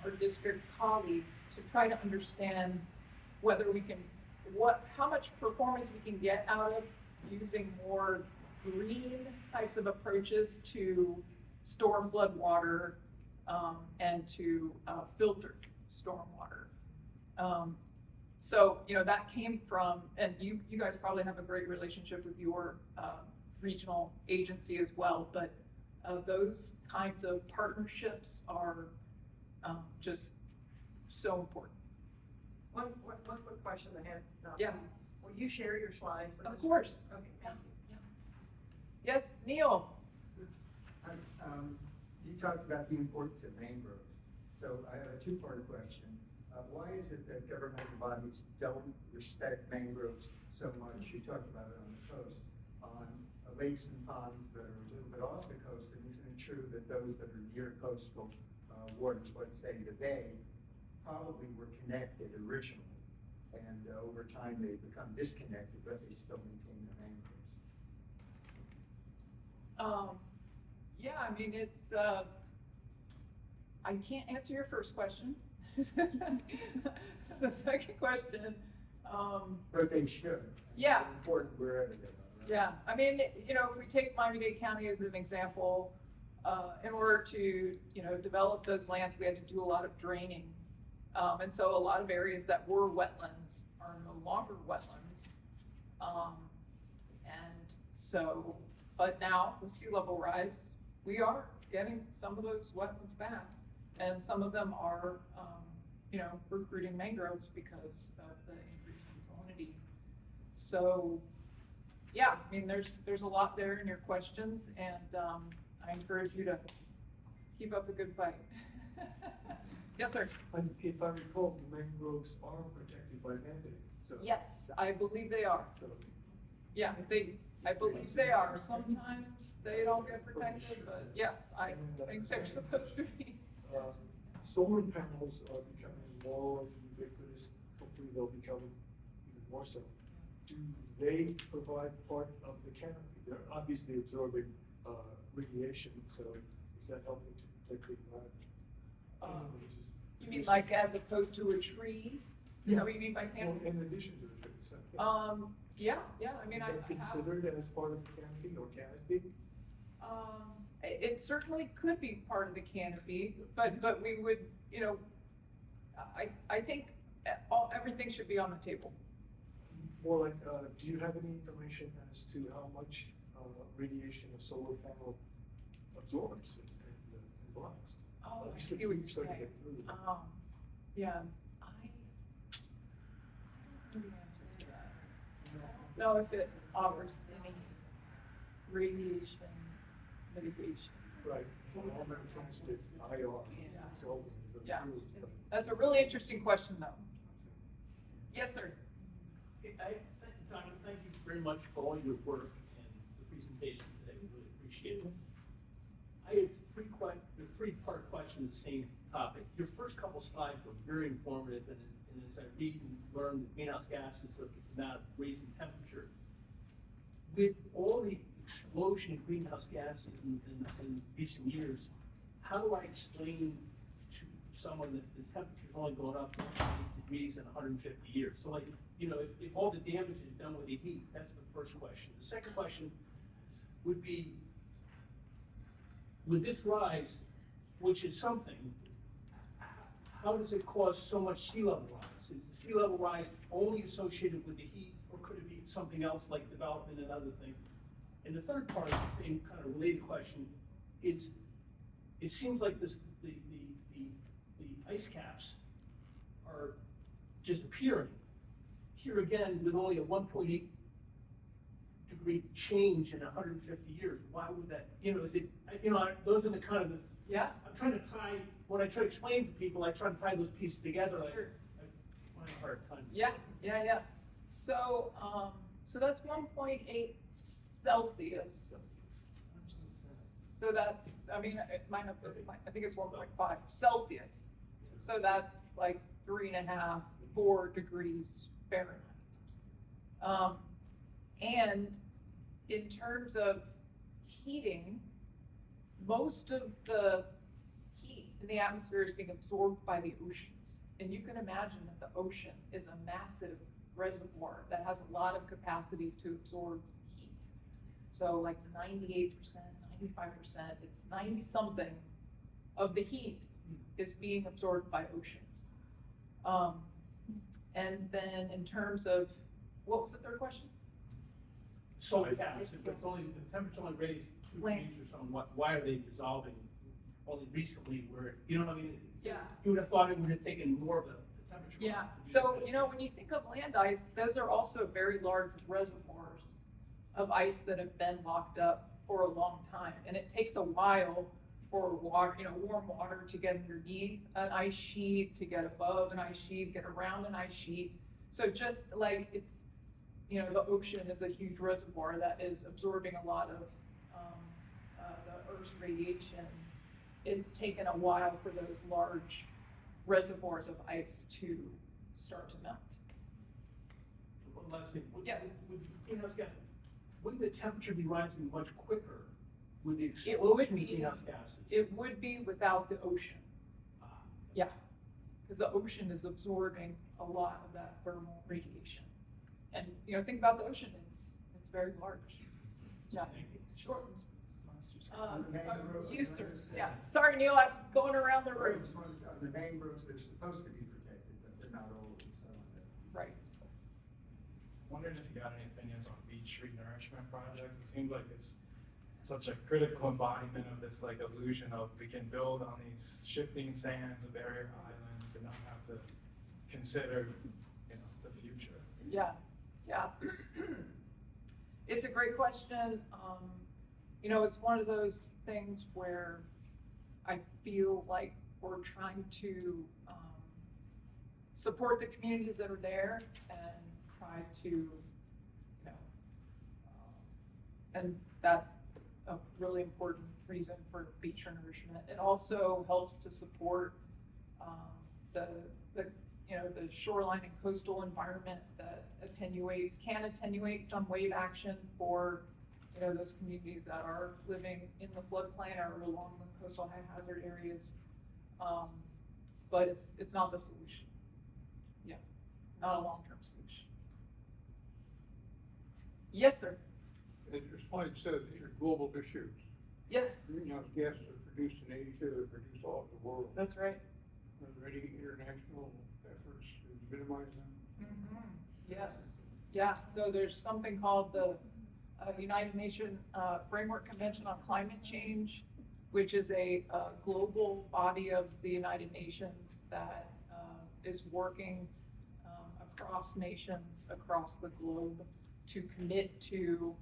our district colleagues to try to understand whether we can, how much performance we can get out of using more green types of approaches to store flood water and to filter stormwater. So, you know, that came from, and you guys probably have a great relationship with your regional agency as well, but those kinds of partnerships are just so important. One quick question I had. Yeah. Will you share your slides? Of course. Okay, thank you. Yes, Neil. You talked about the importance of mangroves. So I have a two-part question. Why is it that governmental bodies don't respect mangroves so much? You talked about it on the coast, on lakes and ponds that are a little bit off the coast. And isn't it true that those that are near coastal waters, let's say the bay, probably were connected originally, and over time they become disconnected, but they still maintain their mangroves? Yeah, I mean, it's, I can't answer your first question. The second question, But they should. Yeah. They're important wherever they are. Right? Yeah, I mean, you know, if we take Miami-Dade County as an example, in order to, develop those lands, we had to do a lot of draining. And so a lot of areas that were wetlands are no longer wetlands. And so, but now with sea level rise, we are getting some of those wetlands back. And some of them are, recruiting mangroves because of the increase in salinity. So, yeah, I mean, there's a lot there in your questions, and I encourage you to keep up the good fight. Yes, sir. And if I recall, the mangroves are protected by mandate, so. Yes, I believe they are. So, Yeah, I believe they are. Sometimes they don't get protected, but yes, I think they're supposed to be. Solar panels are becoming more ubiquitous. Hopefully they'll become even more so. Do they provide part of the canopy? They're obviously absorbing radiation, so is that helping to protect the environment? You mean like as opposed to a tree? Is that what you mean by Well, canopy? in addition to the trees. Yeah, I mean, Is that considered as part of the canopy or canopy? It certainly could be part of the canopy, but we would, I think everything should be on the table. More like, do you have any information as to how much radiation a solar panel absorbs and blocks? Oh, I Obviously, see what it's you're starting to saying. get through. Yeah, I don't know the answer to that. I don't know if it offers any radiation mitigation. Right, for all that sensitive IR, it's all Yeah, through. that's a really interesting question, though. Yes, sir. Doctor, thank you very much for all your work and the presentation today. We really appreciate it. I have a three-part question, the same topic. Your first couple slides were very informative, and as I read and learn that greenhouse gases are not raising temperature. With all the explosion in greenhouse gases in recent years, how do I explain to someone that the temperature is only going up 8 degrees in 150 years? So like, if all the damage is done with the heat, that's the first question. The second question would be, with this rise, which is something, how does it cause so much sea level rise? Is the sea level rise only associated with the heat, or could it be something else like development and other things? And the third part of the same kind of related question is, it seems like the ice caps are just appearing. Here again, with only a 1.8 degree change in 150 years, why would that, is it, those are the kind of Yeah. I'm trying to tie, when I try to explain to people, I try to tie those pieces together. Sure. I find a hard time. Yeah. So, so that's 1.8 Celsius. So that's, I mean, it might have, I think it's 1.5 Celsius. So that's like 3.5, 4 degrees Fahrenheit. And in terms of heating, most of the heat in the atmosphere is being absorbed by the oceans. And you can imagine that the ocean is a massive reservoir that has a lot of capacity to absorb heat. So like 98%, 95%, it's 90 something of the heat is being absorbed by oceans. And then in terms of, what was the third question? Solar caps, if it's only, the temperature only raised 2 degrees or something, why are they dissolving only recently where, you know what I mean? Yeah. You would have thought it would have taken more of the temperature. Yeah, so, when you think of land ice, those are also very large reservoirs of ice that have been locked up for a long time. And it takes a while for water, warm water to get underneath an ice sheet, to get above an ice sheet, get around an ice sheet. So just like it's, the ocean is a huge reservoir that is absorbing a lot of the Earth's radiation. It's taken a while for those large reservoirs of ice to start to melt. One last thing. Yes. With greenhouse gases, wouldn't the temperature be rising much quicker with the It would explosion be. of greenhouse gases? It would be without the ocean. Yeah, because the ocean is absorbing a lot of that thermal radiation. And, think about the ocean, it's very large. Yeah. Sure. Users, yeah. Sorry, Neil, I'm going around the room. The mangroves, they're supposed to be protected, but they're not always. Right. Wondering if you got any opinions on beach renourishment projects? It seems like it's such a critical embodiment of this like illusion of we can build on these shifting sands of barrier islands and not have to consider, the future. Yeah, yeah. It's a great question. It's one of those things where I feel like we're trying to support the communities that are there and try to, and that's a really important reason for beach renourishment. It also helps to support the shoreline and coastal environment that can attenuate some wave action for those communities that are living in the floodplain or along the coastal high hazard areas. But it's not the solution. Yeah, not a long-term solution. Yes, sir. As your slide says, these are global issues. Yes. Greenhouse gases are produced in Asia, they're produced all over the world. That's right. Are there any international efforts to minimize them? Mm-hmm. Yes. Yeah. So there's something called the United Nations Framework Convention on Climate Change, which is a global body of the United Nations that is working across nations across the globe to commit to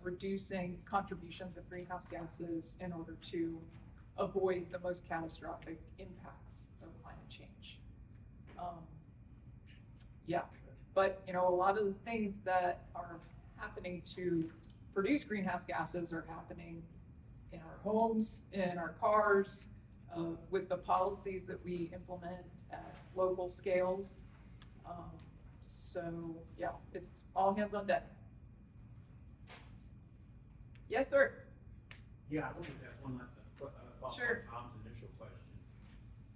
reducing contributions of greenhouse gases in order to avoid the most catastrophic impacts of climate change. Yeah, but a lot of the things that are happening to produce greenhouse gases are happening in our homes, in our cars, with the policies that we implement at local scales. So yeah, it's all hands on deck. Yes, sir. Yeah, I wanted to have one follow-up Sure. on Tom's initial question.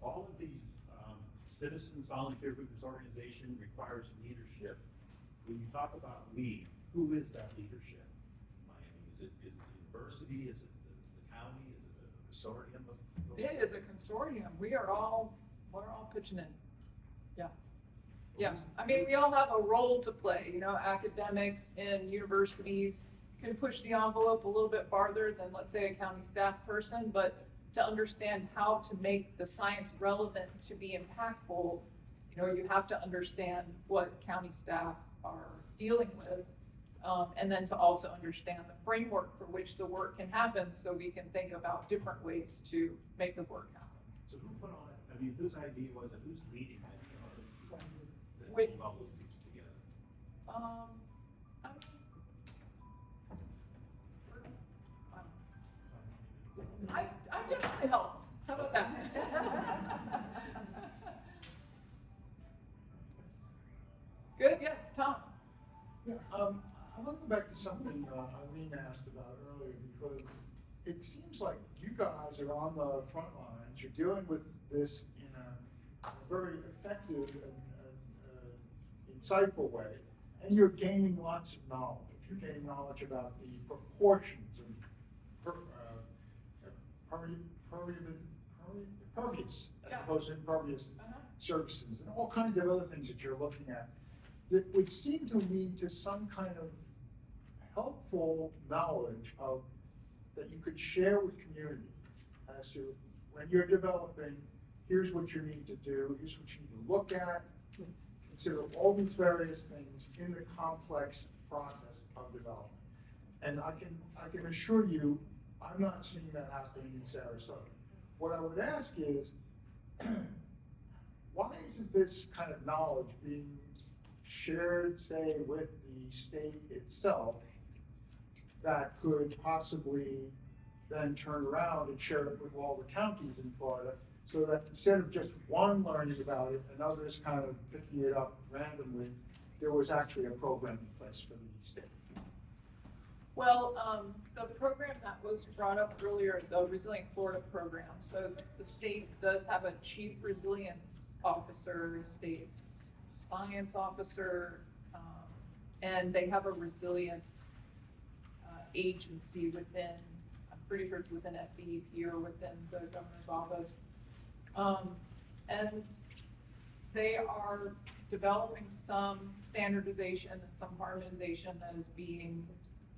All of these citizens, volunteer groups, organization requires leadership. When you talk about we, who is that leadership? Is it the university? Is it the county? Is it a consortium of? It is a consortium. We're all pitching in. Yeah. Yeah. I mean, we all have a role to play. Academics and universities can push the envelope a little bit farther than, let's say, a county staff person, but to understand how to make the science relevant to be impactful, you have to understand what county staff are dealing with, and then to also understand the framework for which the work can happen, so we can think about different ways to make the work happen. So who put on it? I mean, whose idea was it? Who's leading that charge? Wait. That all those pieces together? I definitely helped. How about that? Good, yes, Tom. Yeah, I want to go back to something Eileen asked about earlier, because it seems like you guys are on the front lines. You're dealing with this in a very effective and insightful way, and you're gaining lots of knowledge. You're gaining knowledge about the proportions of pervious as opposed to impervious surfaces, and all kinds of other things that you're looking at that would seem to lead to some kind of helpful knowledge that you could share with community as to when you're developing, here's what you need to do, here's what you need to look at, consider all these various things in the complex process of development. And I can assure you, I'm not seeing that happening in Sarasota. What I would ask is, why isn't this kind of knowledge being shared, say, with the state itself, that could possibly then turn around and share it with all the counties in Florida, so that instead of just one learning about it and others kind of picking it up randomly, there was actually a program in place for the state? Well, the program that was brought up earlier, the Resilient Florida program, so the state does have a chief resilience officer, state science officer, and they have a resilience agency within, I'm pretty sure it's within FDEP or within the governor's office. And they are developing some standardization and some harmonization that is being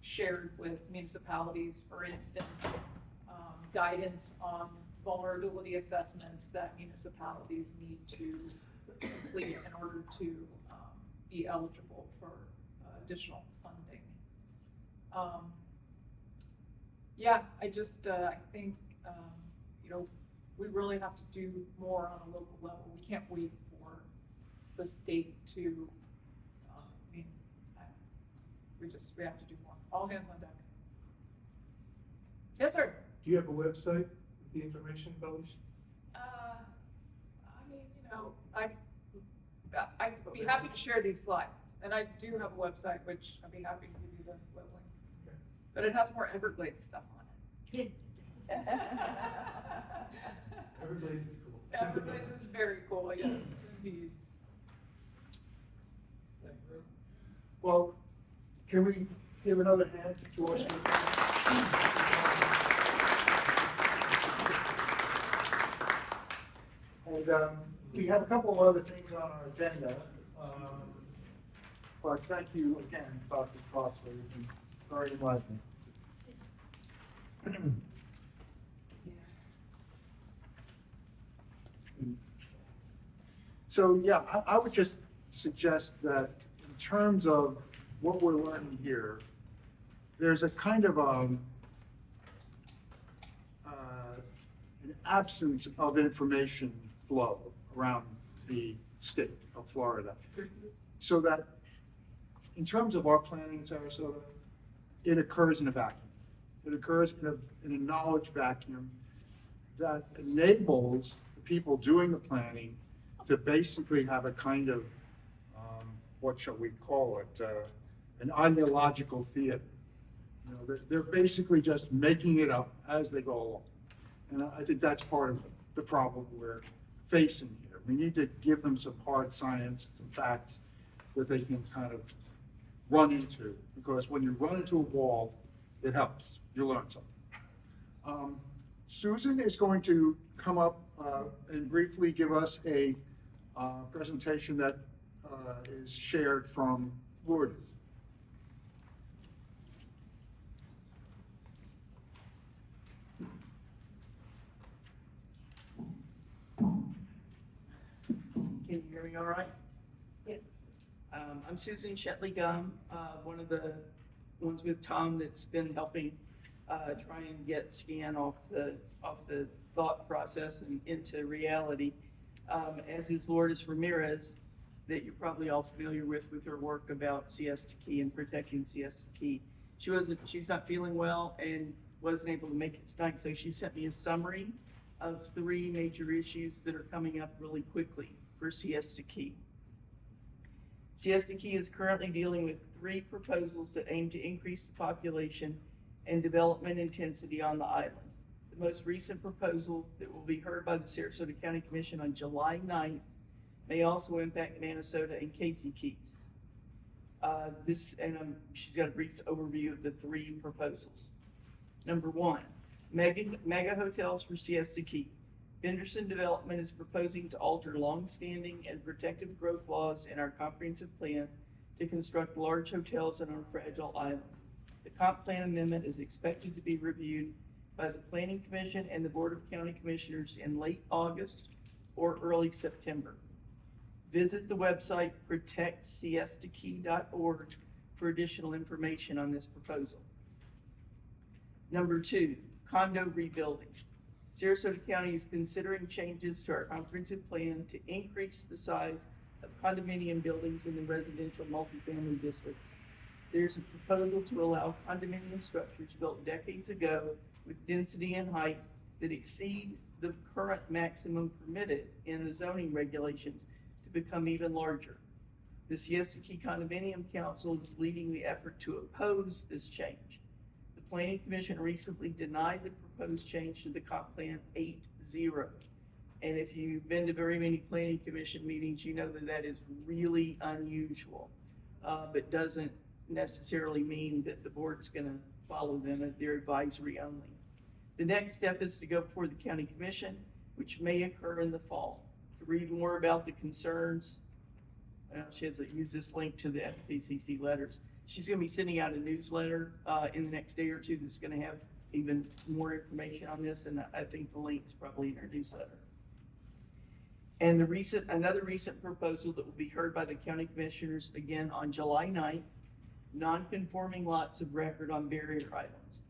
shared with municipalities. For instance, guidance on vulnerability assessments that municipalities need to complete in order to be eligible for additional funding. Yeah, I just, I think, you know, we really have to do more on a local level. We can't wait for the state to, I mean, we have to do more. All hands on deck. Yes, sir. Do you have a website with the information published? I mean, you know, I'd be happy to share these slides, and I do have a website, which I'd be happy to give you the web link. Okay. But it has more Everglades stuff on it. Everglades is cool. Everglades is very cool, yes, indeed. Well, can we give another hand to George? And we have a couple of other things on our agenda. But thank you again, Dr. Troxler. You've been very enlightening. So yeah, I would just suggest that in terms of what we're learning here, there's a kind of an absence of information flow around the state of Florida. So that in terms of our planning in Sarasota, it occurs in a vacuum. It occurs in a knowledge vacuum that enables the people doing the planning to basically have a kind of, what shall we call it, an ideological theater. You know, they're basically just making it up as they go along. And I think that's part of the problem we're facing here. We need to give them some hard science, some facts that they can kind of run into, because when you run into a wall, it helps. You learn something. Susan is going to come up and briefly give us a presentation that is shared from Lourdes. Can you hear me all right? Yeah. I'm Susan Shetley-Gum, one of the ones with Tom that's been helping try and get SCAN off the thought process and into reality, as is Lourdes Ramirez, that you're probably all familiar with her work about Siesta Key and protecting Siesta Key. She's not feeling well and wasn't able to make it tonight, so she sent me a summary of 3 major issues that are coming up really quickly for Siesta Key. Siesta Key is currently dealing with 3 proposals that aim to increase the population and development intensity on the island. The most recent proposal that will be heard by the Sarasota County Commission on July 9th may also impact Minnesota and Casey Keys. She's got a brief overview of the 3 proposals. Number 1, mega hotels for Siesta Key. Henderson Development is proposing to alter long-standing and protective growth laws in our comprehensive plan to construct large hotels on our fragile island. The comp plan amendment is expected to be reviewed by the Planning Commission and the Board of County Commissioners in late August or early September. Visit the website protectsiestakey.org for additional information on this proposal. Number 2, condo rebuilding. Sarasota County is considering changes to our comprehensive plan to increase the size of condominium buildings in the residential multifamily districts. There's a proposal to allow condominium structures built decades ago with density and height that exceed the current maximum permitted in the zoning regulations to become even larger. The Siesta Key Condominium Council is leading the effort to oppose this change. The Planning Commission recently denied the proposed change to the comp plan 8-0. And if you've been to very many Planning Commission meetings, you know that that is really unusual, but doesn't necessarily mean that the board's going to follow them. They're advisory only. The next step is to go before the county commission, which may occur in the fall. To read more about the concerns, she has to use this link to the SPCC letters. She's going to be sending out a newsletter in the next day or two that's going to have even more information on this, and I think the link's probably in her newsletter. And another recent proposal that will be heard by the county commissioners again on July 9th, non-conforming lots of record on barrier islands.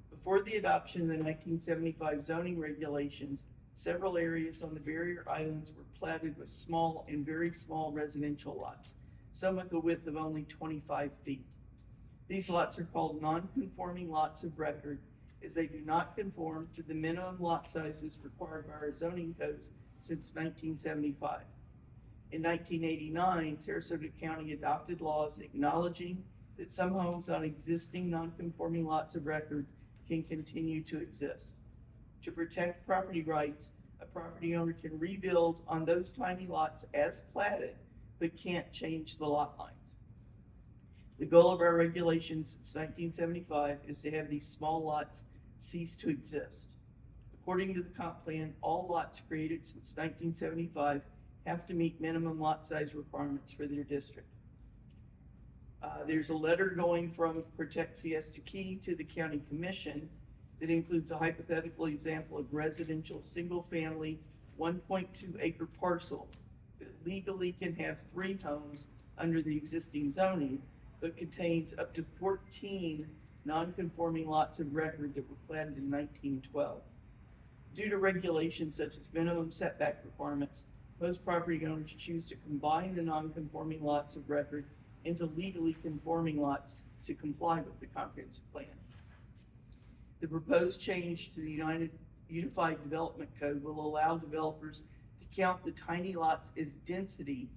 Before the adoption of the 1975 zoning regulations, several areas on the barrier islands were platted with small and very small residential lots, some with a width of only 25 feet. These lots are called non-conforming lots of record as they do not conform to the minimum lot sizes required by our zoning codes since 1975. In 1989, Sarasota County adopted laws acknowledging that some homes on existing non-conforming lots of record can continue to exist. To protect property rights, a property owner can rebuild on those tiny lots as platted, but can't change the lot lines. The goal of our regulations since 1975 is to have these small lots cease to exist. According to the comp plan, all lots created since 1975 have to meet minimum lot size requirements for their district. There's a letter going from Protect Siesta Key to the county commission that includes a hypothetical example of residential single-family 1.2 acre parcel that legally can have 3 homes under the existing zoning, but contains up to 14 non-conforming lots of record that were platted in 1912. Due to regulations such as minimum setback requirements, most property owners choose to combine the non-conforming lots of record into legally conforming lots to comply with the comprehensive plan. The proposed change to the Unified Development Code will allow developers to count the tiny lots as density,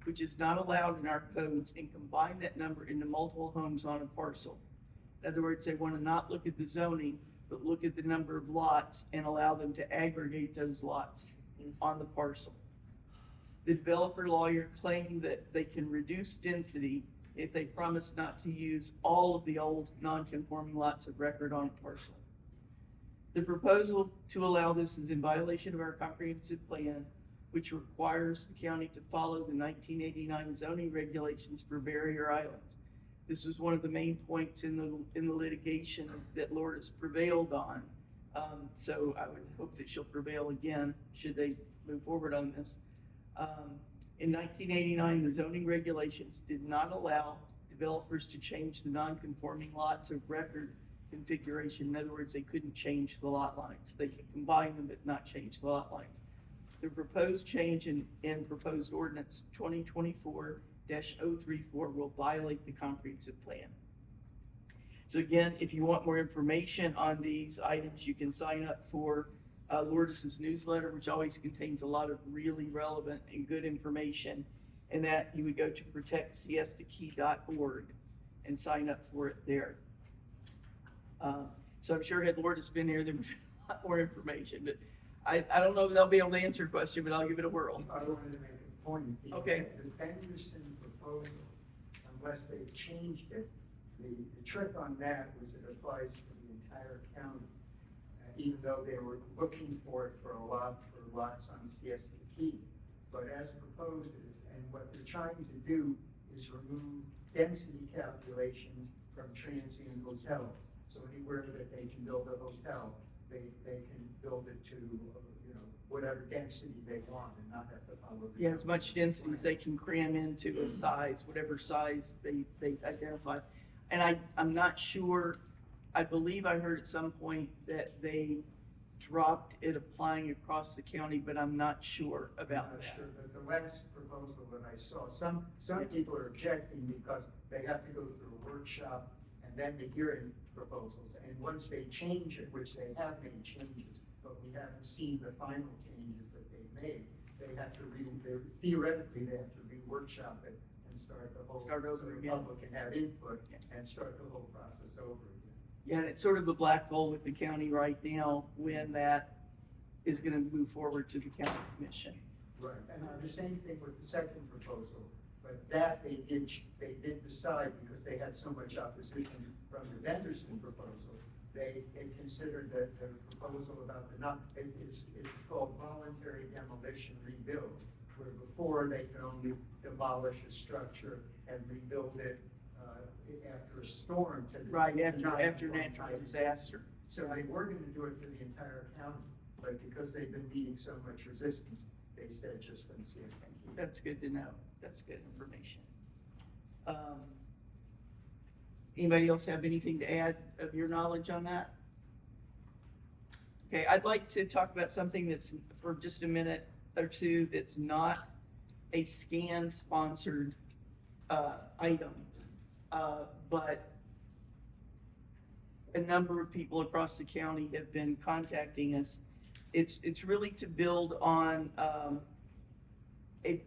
which is not allowed in our codes, and combine that number into multiple homes on a parcel. In other words, they want to not look at the zoning, but look at the number of lots and allow them to aggregate those lots on the parcel. The developer lawyer claimed that they can reduce density if they promise not to use all of the old non-conforming lots of record on a parcel. The proposal to allow this is in violation of our comprehensive plan, which requires the county to follow the 1989 zoning regulations for barrier islands. This was one of the main points in the litigation that Lourdes prevailed on. So I would hope that she'll prevail again should they move forward on this. In 1989, the zoning regulations did not allow developers to change the non-conforming lots of record configuration. In other words, they couldn't change the lot lines. They could combine them but not change the lot lines. The proposed change in proposed ordinance 2024-034 will violate the comprehensive plan. So again, if you want more information on these items, you can sign up for Lourdes' newsletter, which always contains a lot of really relevant and good information, and that you would go to protectsiestakey.org and sign up for it there. So I'm sure had Lourdes been here, there would be a lot more information, but I don't know if they'll be able to answer your question, but I'll give it a whirl. I wanted to make a point. Okay. The Henderson proposal, unless they changed it, the trick on that was it applies to the entire county. Even though they were looking for it for lots on Siesta Key. But as proposed, and what they're trying to do is remove density calculations from transient hotels. So anywhere that they can build a hotel, they can build it to, whatever density they want and not have to follow the. Yeah, as much density as they can cram into a size, whatever size they identify. And I'm not sure, I believe I heard at some point that they dropped it applying across the county, but I'm not sure about that. Sure, but the last proposal that I saw, some people are objecting because they have to go through a workshop and then the hearing proposals. And once they change it, which they have made changes, but we haven't seen the final changes that they've made, they have to theoretically, they have to re-workshop it and start over so the again. public can have input and start the whole process over again. Yeah, and it's sort of a black hole with the county right now when that is going to move forward to the county commission. Right, and the same thing with the second proposal. But that they did decide, because they had so much opposition from the Venderson proposal, they considered the proposal about it's called voluntary demolition rebuild, where before they could only demolish a structure and rebuild it after a storm to Right, after natural disaster. So they were going to do it for the entire county, but because they've been meeting so much resistance, they said just on Siesta Key. That's good to know. That's good information. Anybody else have anything to add of your knowledge on that? Okay, I'd like to talk about something that's, for just a minute or two, that's not a SCAN-sponsored item, but a number of people across the county have been contacting us. It's really to build on a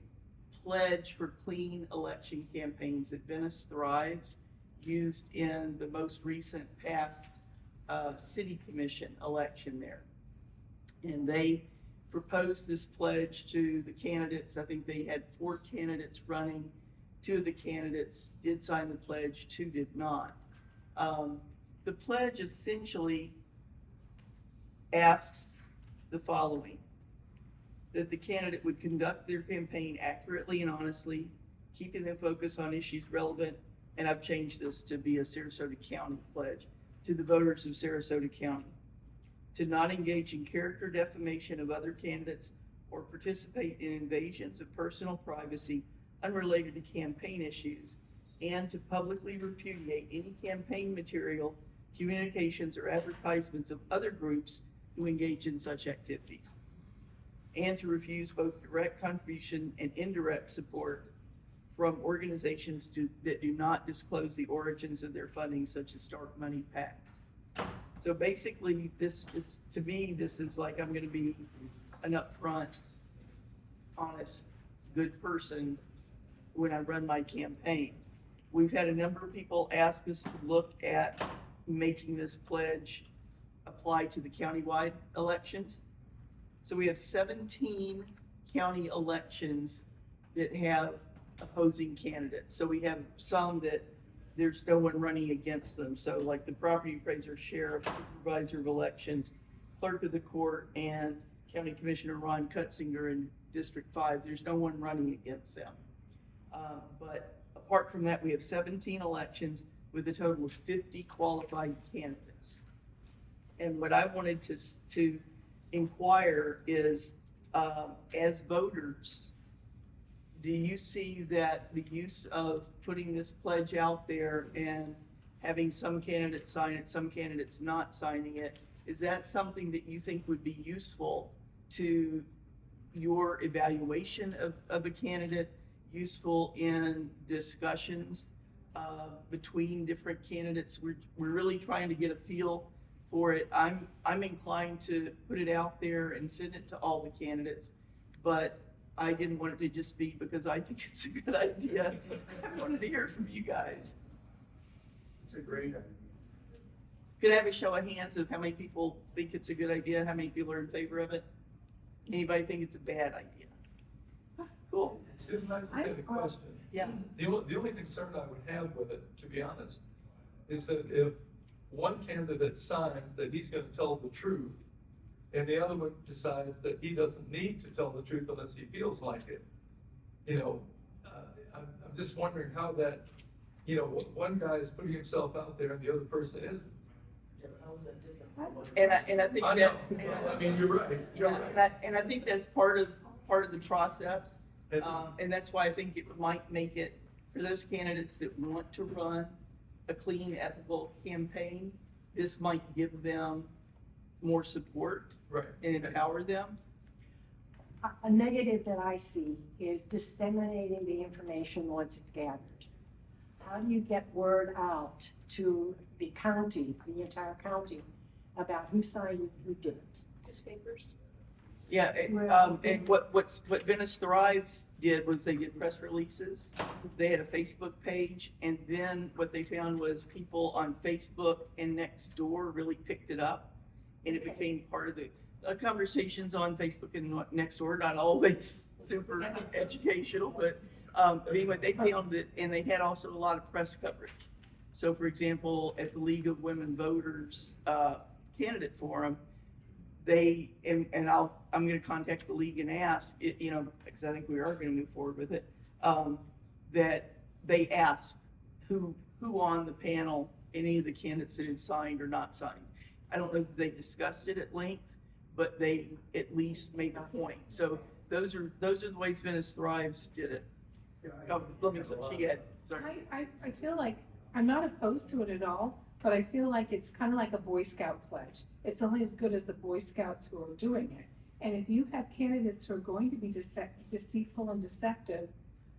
pledge for clean election campaigns that Venice Thrives used in the most recent past city commission election there. And they proposed this pledge to the candidates. I think they had 4 candidates running. 2 of the candidates did sign the pledge, 2 did not. The pledge essentially asks the following: that the candidate would conduct their campaign accurately and honestly, keeping them focused on issues relevant, and I've changed this to be a Sarasota County pledge, to the voters of Sarasota County, to not engage in character defamation of other candidates or participate in invasions of personal privacy unrelated to campaign issues, and to publicly repudiate any campaign material, communications, or advertisements of other groups who engage in such activities, and to refuse both direct contribution and indirect support from organizations that do not disclose the origins of their funding, such as dark money PACs. So basically, this is, to me, this is like, I'm going to be an upfront, honest, good person when I run my campaign. We've had a number of people ask us to look at making this pledge apply to the countywide elections. So we have 17 county elections that have opposing candidates. So we have some that there's no one running against them. So like the property appraiser, sheriff, supervisor of elections, clerk of the court, and County Commissioner Ron Cutzinger in District 5, there's no one running against them. But apart from that, we have 17 elections with a total of 50 qualified candidates. And what I wanted to inquire is, as voters, do you see that the use of putting this pledge out there and having some candidates sign it, some candidates not signing it, is that something that you think would be useful to your evaluation of a candidate, useful in discussions between different candidates? We're really trying to get a feel for it. I'm inclined to put it out there and send it to all the candidates, but I didn't want it to just be because I think it's a good idea. I wanted to hear from you guys. It's a great idea. Could I have a show of hands of how many people think it's a good idea? How many people are in favor of it? Anybody think it's a bad idea? Cool. Susan, I have a question. Yeah. The only concern I would have with it, to be honest, is that if one candidate signs that he's going to tell the truth, and the other one decides that he doesn't need to tell the truth unless he feels like it, I'm just wondering how that, one guy is putting himself out there and the other person isn't. And I think that. I mean, you're right. You're right. And I think that's part of the process. And that's why I think it might make it, for those candidates that want to run a clean, ethical campaign, this might give them more support, right, and empower them. A negative that I see is disseminating the information once it's gathered. How do you get word out to the county, the entire county, about who signed and who didn't? Newspapers. Yeah, and what Venice Thrives did was they did press releases. They had a Facebook page, and then what they found was people on Facebook and Nextdoor really picked it up, and it became part of the conversations on Facebook and Nextdoor. Not always super educational, but I mean, what they found that, and they had also a lot of press coverage. So for example, at the League of Women Voters, candidate forum, they, and I'm gonna contact the league and ask, you know, because I think we are gonna move forward with it, that they asked who on the panel, any of the candidates that had signed or not signed. I don't know if they discussed it at length, but they at least made the point. So those are the ways Venice Thrives did it. Oh, let me, she had, sorry. I feel like, I'm not opposed to it at all, but I feel like it's kind of like a Boy Scout pledge. It's only as good as the Boy Scouts who are doing it. And if you have candidates who are going to be deceitful and deceptive,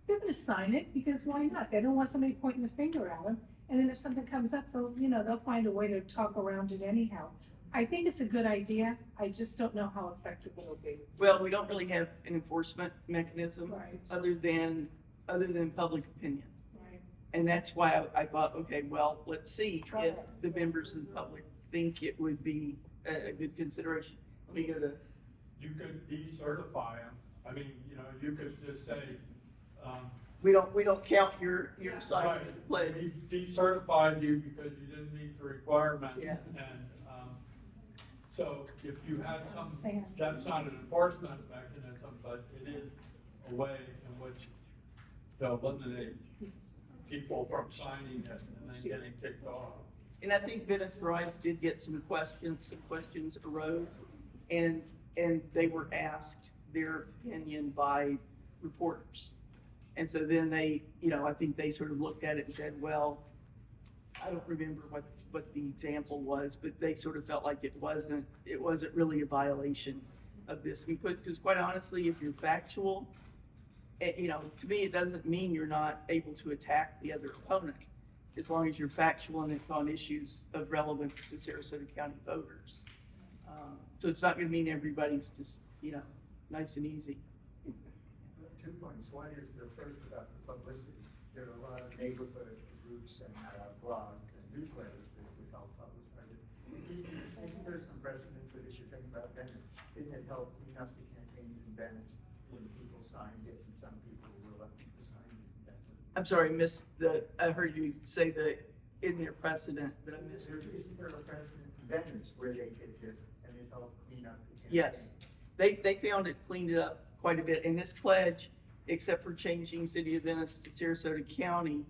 they're gonna sign it, because why not? They don't want somebody pointing the finger at them. And then if something comes up, they'll find a way to talk around it anyhow. I think it's a good idea. I just don't know how effective it'll be. Well, we don't really have an enforcement mechanism Right. other than public opinion. Right. And that's why I thought, okay, well, let's see Try if it. the members of the public think it would be a good consideration. Let me go to, You could decertify them. I mean, you know, you could just say, we don't count your side right, of the pledge. we decertified you because you didn't meet the requirement. Yeah. And, so if you had some, Sam. that's not an enforcement mechanism, but it is a way in which to eliminate people from signing it and then getting kicked off. And I think Venice Thrives did get some questions arose, and they were asked their opinion by reporters. And so then they, you know, I think they sort of looked at it and said, well, I don't remember what the example was, but they sort of felt like it wasn't really a violation of this. Because quite honestly, if you're factual, you know, to me, it doesn't mean you're not able to attack the other opponent, as long as you're factual and it's on issues of relevance to Sarasota County voters. So it's not gonna mean everybody's just, you know, nice and easy. 2 points. One is the first about the publicity. There are a lot of neighborhood groups and blogs and newsletters that would help publicize it. I think there's some precedent for this. You're thinking about Venice. Didn't it help clean up the campaigns in Venice when people signed it and some people were reluctant to sign it? I'm sorry, I heard you say isn't there precedent, but I missed it. Isn't there a precedent in Venice where they did this and it helped clean up the campaign? Yes, they found it cleaned it up quite a bit. And this pledge, except for changing City of Venice to Sarasota County,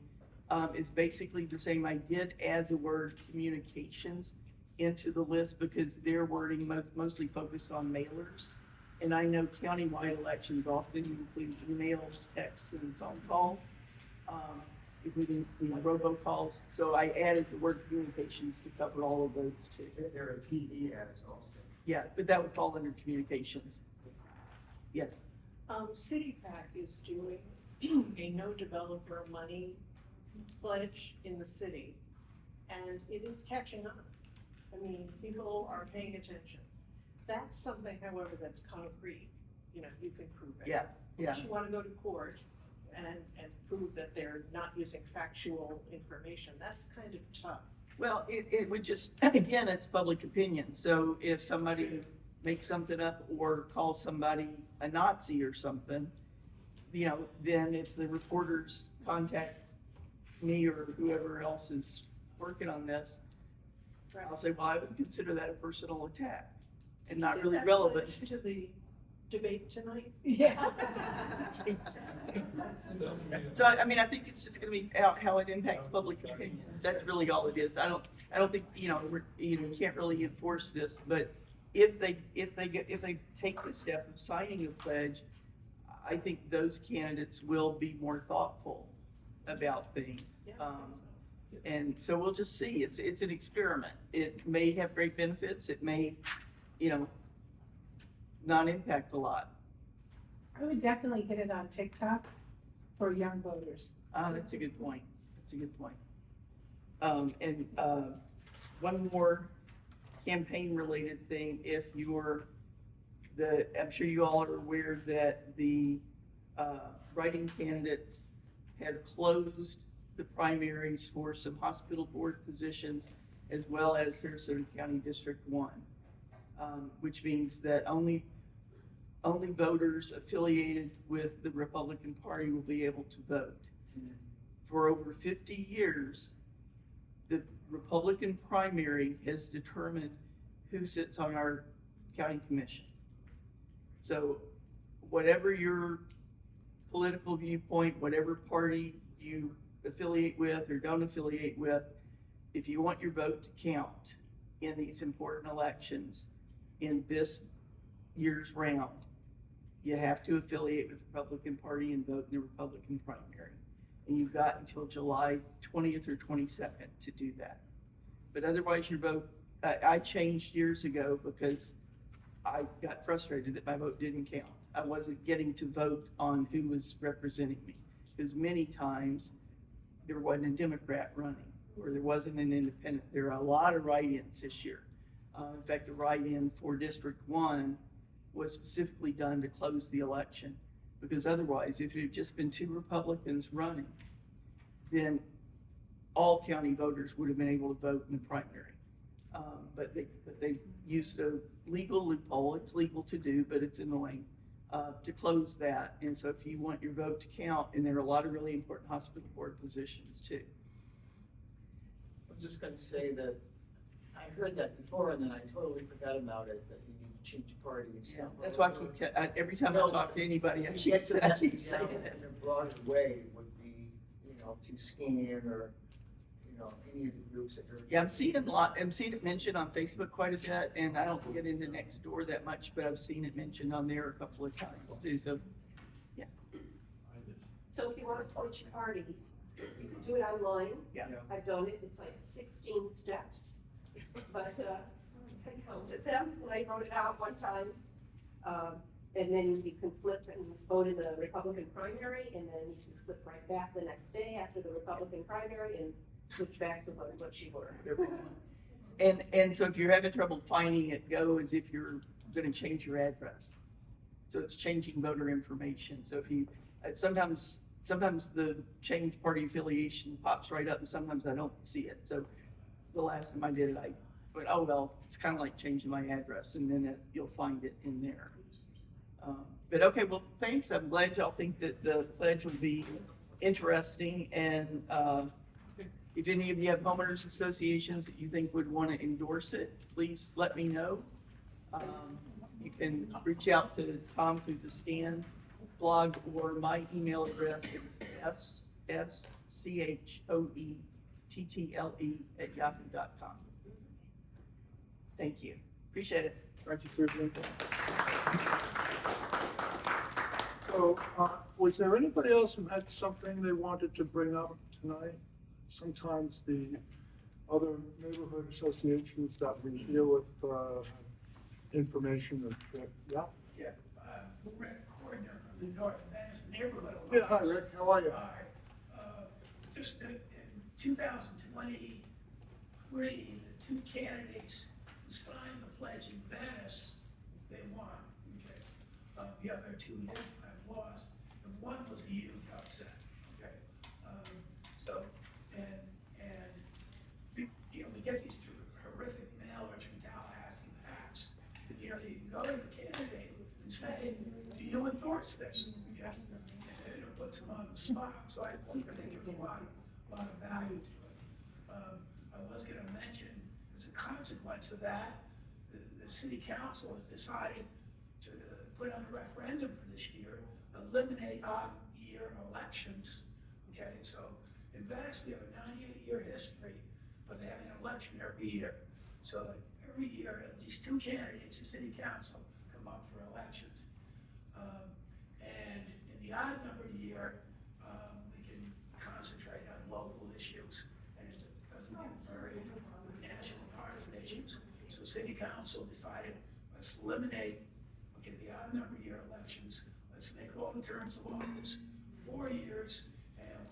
is basically the same. I did add the word communications into the list because their wording mostly focused on mailers. And I know countywide elections often include emails, texts, and phone calls, including, you know, robocalls. So I added the word communications to cover all of those too. There are TV ads also. Yeah, but that would fall under communications. Yes. City PAC is doing a no developer money pledge in the city, and it is catching on. I mean, people are paying attention. That's something, however, that's concrete. You know, you can prove it. Yeah, yeah. But you want to go to court and prove that they're not using factual information. That's kind of tough. Well, it would just, again, it's public opinion. So if somebody makes something up or calls somebody a Nazi or something, you know, then if the reporters contact me or whoever else is working on this, I'll say, well, I would consider that a personal attack and not Did really that relevant. relate to the debate tonight? Yeah. So, I mean, I think it's just gonna be how it impacts public opinion. That's really all it is. I don't think, you know, you can't really enforce this, but if they take the step of signing a pledge, I think those candidates will be more thoughtful about things. And so we'll just see. It's an experiment. It may have great benefits. It may, you know, not impact a lot. I would definitely get it on TikTok for young voters. That's a good point. That's a good point. And one more campaign-related thing. If you're I'm sure you all are aware that the writing candidates have closed the primaries for some hospital board positions as well as Sarasota County District 1, which means that only only voters affiliated with the Republican Party will be able to vote. For over 50 years, the Republican primary has determined who sits on our county commission. So whatever your political viewpoint, whatever party you affiliate with or don't affiliate with, if you want your vote to count in these important elections in this year's round, you have to affiliate with the Republican Party and vote in the Republican primary. And you've got until July 20th or 22nd to do that. But otherwise your vote, I changed years ago because I got frustrated that my vote didn't count. I wasn't getting to vote on who was representing me. Because many times there wasn't a Democrat running or there wasn't an independent. There are a lot of write-ins this year. In fact, the write-in for District 1 was specifically done to close the election. Because otherwise, if it had just been 2 Republicans running, then all county voters would have been able to vote in the primary. But they used a legal loophole. It's legal to do, but it's annoying to close that. And so if you want your vote to count, and there are a lot of really important hospital board positions too. I'm just going to say that I heard that before, and then I totally forgot about it, that you need to change parties. Yeah, that's why I keep, every time I talk to anybody, I keep saying it. In a broader way would be, through SCAN or, any of the groups that are. Yeah, I'm seeing it mentioned on Facebook quite a bit, and I don't get into Nextdoor that much, but I've seen it mentioned on there a couple of times too, so, yeah. So if you want to switch parties, you can do it online. Yeah. I've done it, it's like 16 steps, but I counted them when I wrote it out one time. And then you can flip and go to the Republican primary, and then you can flip right back the next day after the Republican primary and switch back to what you were. And so if you're having trouble finding it, go as if you're gonna change your address. So it's changing voter information. So if you, sometimes the change party affiliation pops right up and sometimes I don't see it. So the last time I did it, I went, oh, well, it's kind of like changing my address, and then you'll find it in there. But okay, well, thanks. I'm glad y'all think that the pledge will be interesting, and if any of you have homeowners associations that you think would want to endorse it, please let me know. You can reach out to Tom through the SCAN blog, or my email address is schoettle@yahoo.com. Thank you. Appreciate it. Thank you for your input. So, was there anybody else who had something they wanted to bring up tonight? Sometimes the other neighborhood associations that we deal with information that, yeah? Yeah, Rick Cordner from the North Venice neighborhood. Yeah, hi Rick, how are you? Hi. Just in 2023, the 2 candidates who signed the pledge in Venice, they won. Okay. The other 2 yes, I lost, and one was a huge upset. Okay. So, we get these horrific mailers from Tallahassee Maps. You go to the candidate and say, do you endorse this? Yes. And it puts them on the spot. So I think there's a lot of value to it. I was going to mention, as a consequence of that, the city council has decided to put on a referendum for this year, eliminate odd-year elections. Okay, so in Venice, we have a 98-year history, but they have an election every year. So every year, at least 2 candidates in city council come up for elections. And in the odd number year, we can concentrate on local issues, and it doesn't get buried with national partisan issues. So city council decided, let's eliminate, the odd number year elections. Let's make all the terms of office 4 years, and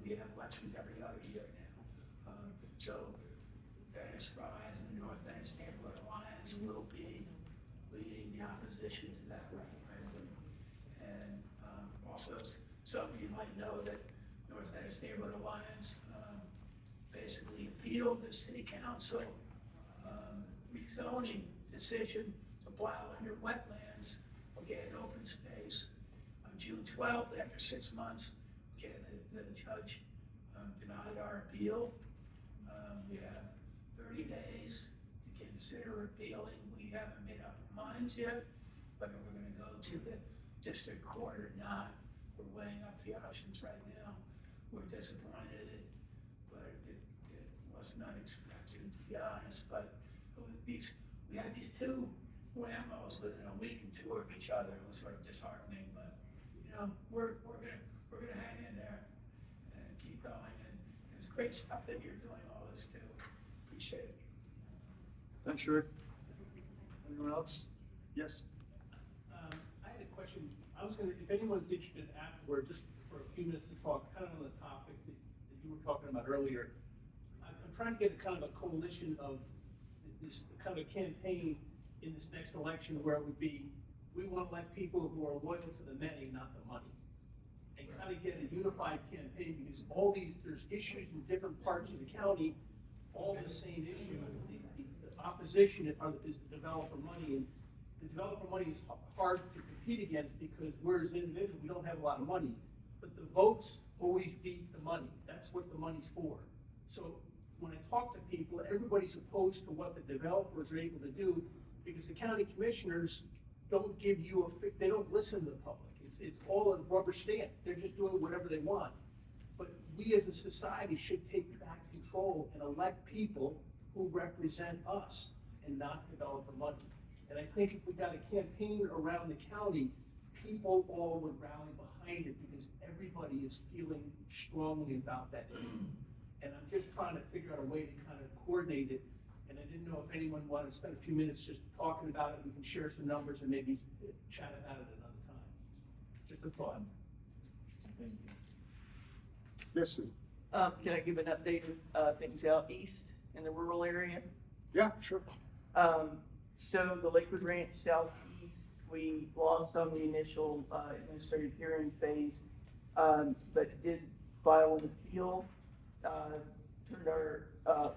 we have elections every other year now. So Venice Rise and the North Venice Neighborhood Alliance will be leading the opposition to that referendum. And also, some of you might know that North Venice Neighborhood Alliance basically appealed the city council rezoning decision to plow under wetlands we'll get an open space. On June 12th, after 6 months, okay, the judge denied our appeal. We have 30 days to consider appealing. We haven't made up our minds yet, whether we're gonna go to the district court or not. We're weighing up the options right now. We're disappointed, but it wasn't unexpected, to be honest. But we had these two whamos within a week and two of each other. It was sort of disheartening, but you know, we're gonna hang in there and keep going. And it's great stuff that you're doing all this too. Appreciate it. Thanks, Rick. Anyone else? Yes. I had a question. I was gonna, if anyone's interested afterward, just for a few minutes to talk, kind of on the topic that you were talking about earlier. I'm trying to get a kind of a coalition of this kind of campaign in this next election where it would be, we want to elect people who are loyal to the many, not the money. And kind of get a unified campaign, because all these, there's issues in different parts of the county, all the same issues. The opposition is the developer money, and the developer money is hard to compete against because we're as individuals, we don't have a lot of money. But the votes always beat the money. That's what the money's for. So when I talk to people, everybody's opposed to what the developers are able to do because the county commissioners don't give you they don't listen to the public. It's all a rubber stamp. They're just doing whatever they want. But we as a society should take back control and elect people who represent us and not developer money. And I think if we got a campaign around the county, people all would rally behind it because everybody is feeling strongly about that issue. And I'm just trying to figure out a way to kind of coordinate it. And I didn't know if anyone wanted to spend a few minutes just talking about it. We can share some numbers and maybe chat about it another time. Just a thought. Thank you. Yes, sir. Can I give an update of things out east in the rural area? Yeah, sure. So the Lakewood Ranch southeast, we lost on the initial administrative hearing phase, but did file an appeal.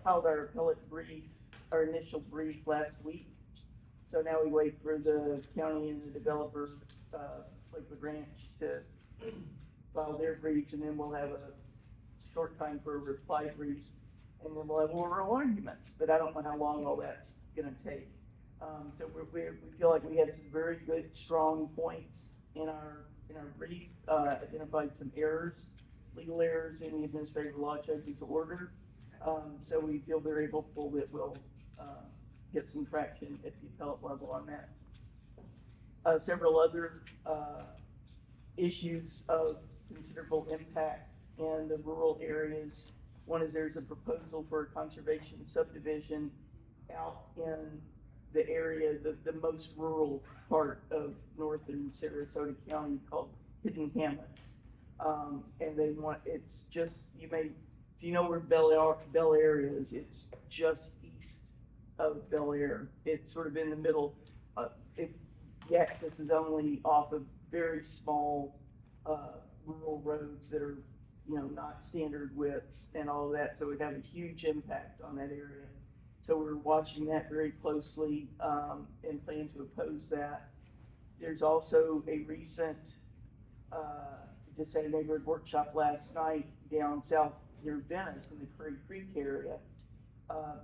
Filed our appellate brief, our initial brief last week. So now we wait for the county and the developer, Lakewood Ranch, to file their briefs, and then we'll have a short time for a reply brief, and then we'll have oral arguments. But I don't know how long all that's gonna take. So we feel like we had some very good, strong points in our brief, identified some errors, legal errors in the administrative law judge's order. So we feel very hopeful that we'll get some traction at the appellate level on that. Several other issues of considerable impact in the rural areas. One is there's a proposal for a conservation subdivision out in the area, the most rural part of northern Sarasota County called Hidden Hammocks. And they want, it's just, if you know where Bel Air is, it's just east of Bel Air. It's sort of in the middle. The access is only off of very small rural roads that are, not standard widths and all of that. So it would have a huge impact on that area. So we're watching that very closely and plan to oppose that. There's also a recent, just had a neighborhood workshop last night down south near Venice in the Curry Creek area,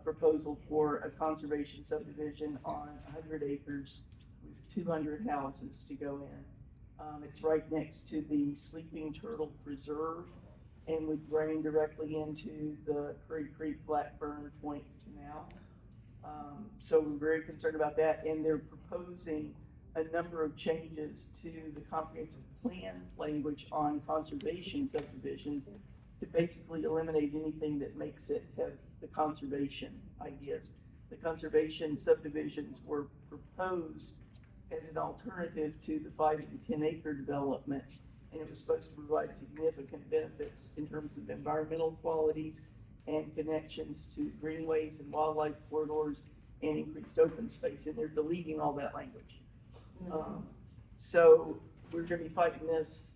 proposal for a conservation subdivision on 100 acres with 200 houses to go in. It's right next to the Sleeping Turtle Preserve and would drain directly into the Curry Creek Blackburn Point Canal. So we're very concerned about that, and they're proposing a number of changes to the comprehensive plan language on conservation subdivisions to basically eliminate anything that makes it have the conservation ideas. The conservation subdivisions were proposed as an alternative to the 5 and 10 acre development, and it was supposed to provide significant benefits in terms of environmental qualities and connections to greenways and wildlife corridors and increased open space, and they're deleting all that language. So we're going to be fighting this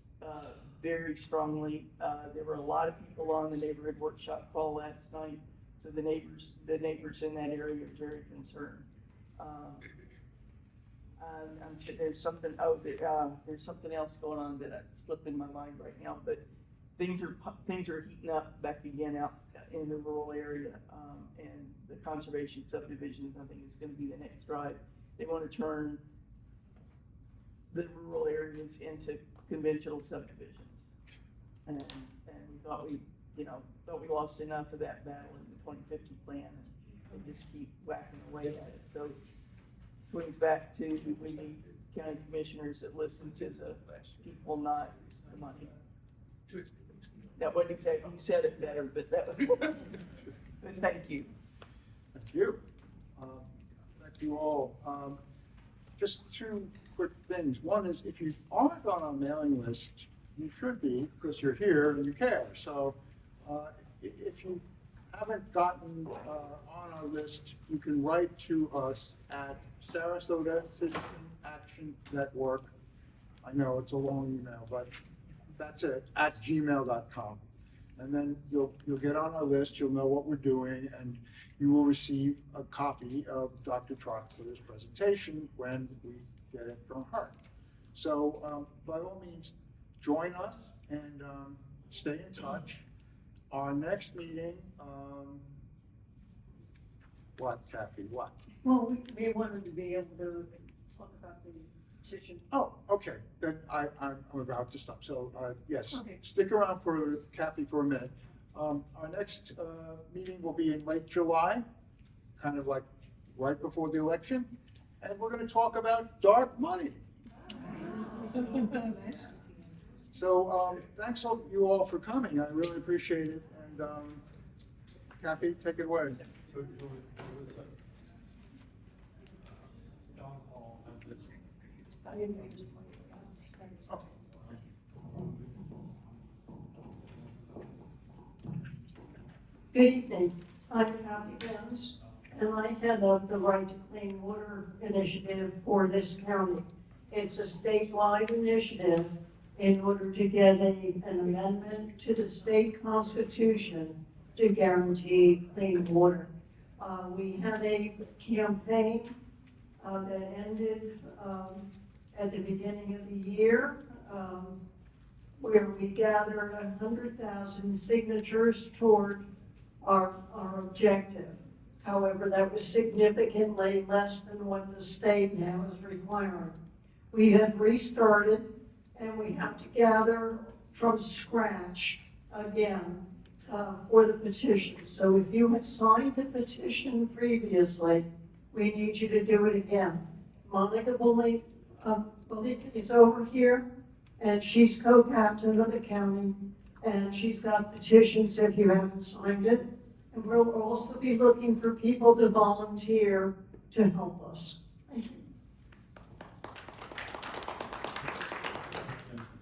very strongly. There were a lot of people on the neighborhood workshop call last night, so the neighbors in that area are very concerned. I'm sure there's something, there's something else going on that slipped in my mind right now, but things are heating up back again out in the rural area, and the conservation subdivisions, I think, is gonna be the next drive. They wanna turn the rural areas into conventional subdivisions. And we thought we lost enough of that battle in the 2050 plan, and just keep whacking away at it. So it swings back to, we need county commissioners that listen to the people, not the money. That wasn't exactly, you said it better, but that was, but thank you. Thank you. Thank you all. Just two quick things. One is, if you aren't on our mailing list, you should be, because you're here and you care. So if you haven't gotten on our list, you can write to us at Sarasota Citizen Action Network. I know it's a long email, but that's it, at gmail.com. And then you'll get on our list, you'll know what we're doing, and you will receive a copy of Dr. Troxler's presentation when we get it from her. So by all means, join us and stay in touch. Our next meeting, what, Kathy, what? Well, we wanted to be able to talk about the petition. Oh, okay, then I'm about to stop. So, yes, Okay. stick around for Kathy for a minute. Our next meeting will be in late July, kind of like right before the election. And we're gonna talk about dark money. So, thanks you all for coming. I really appreciate it. And Kathy, take it away. Good evening. I'm Kathy Benz, and I head up the Right to Clean Water Initiative for this county. It's a statewide initiative in order to get an amendment to the state constitution to guarantee clean water. We had a campaign that ended at the beginning of the year, where we gathered 100,000 signatures toward our objective. However, that was significantly less than what the state now is requiring. We have restarted, and we have to gather from scratch again for the petition. So if you have signed the petition previously, we need you to do it again. Monica Bully is over here, and she's co-captain of the county, and she's got petitions if you haven't signed it. And we'll also be looking for people to volunteer to help us.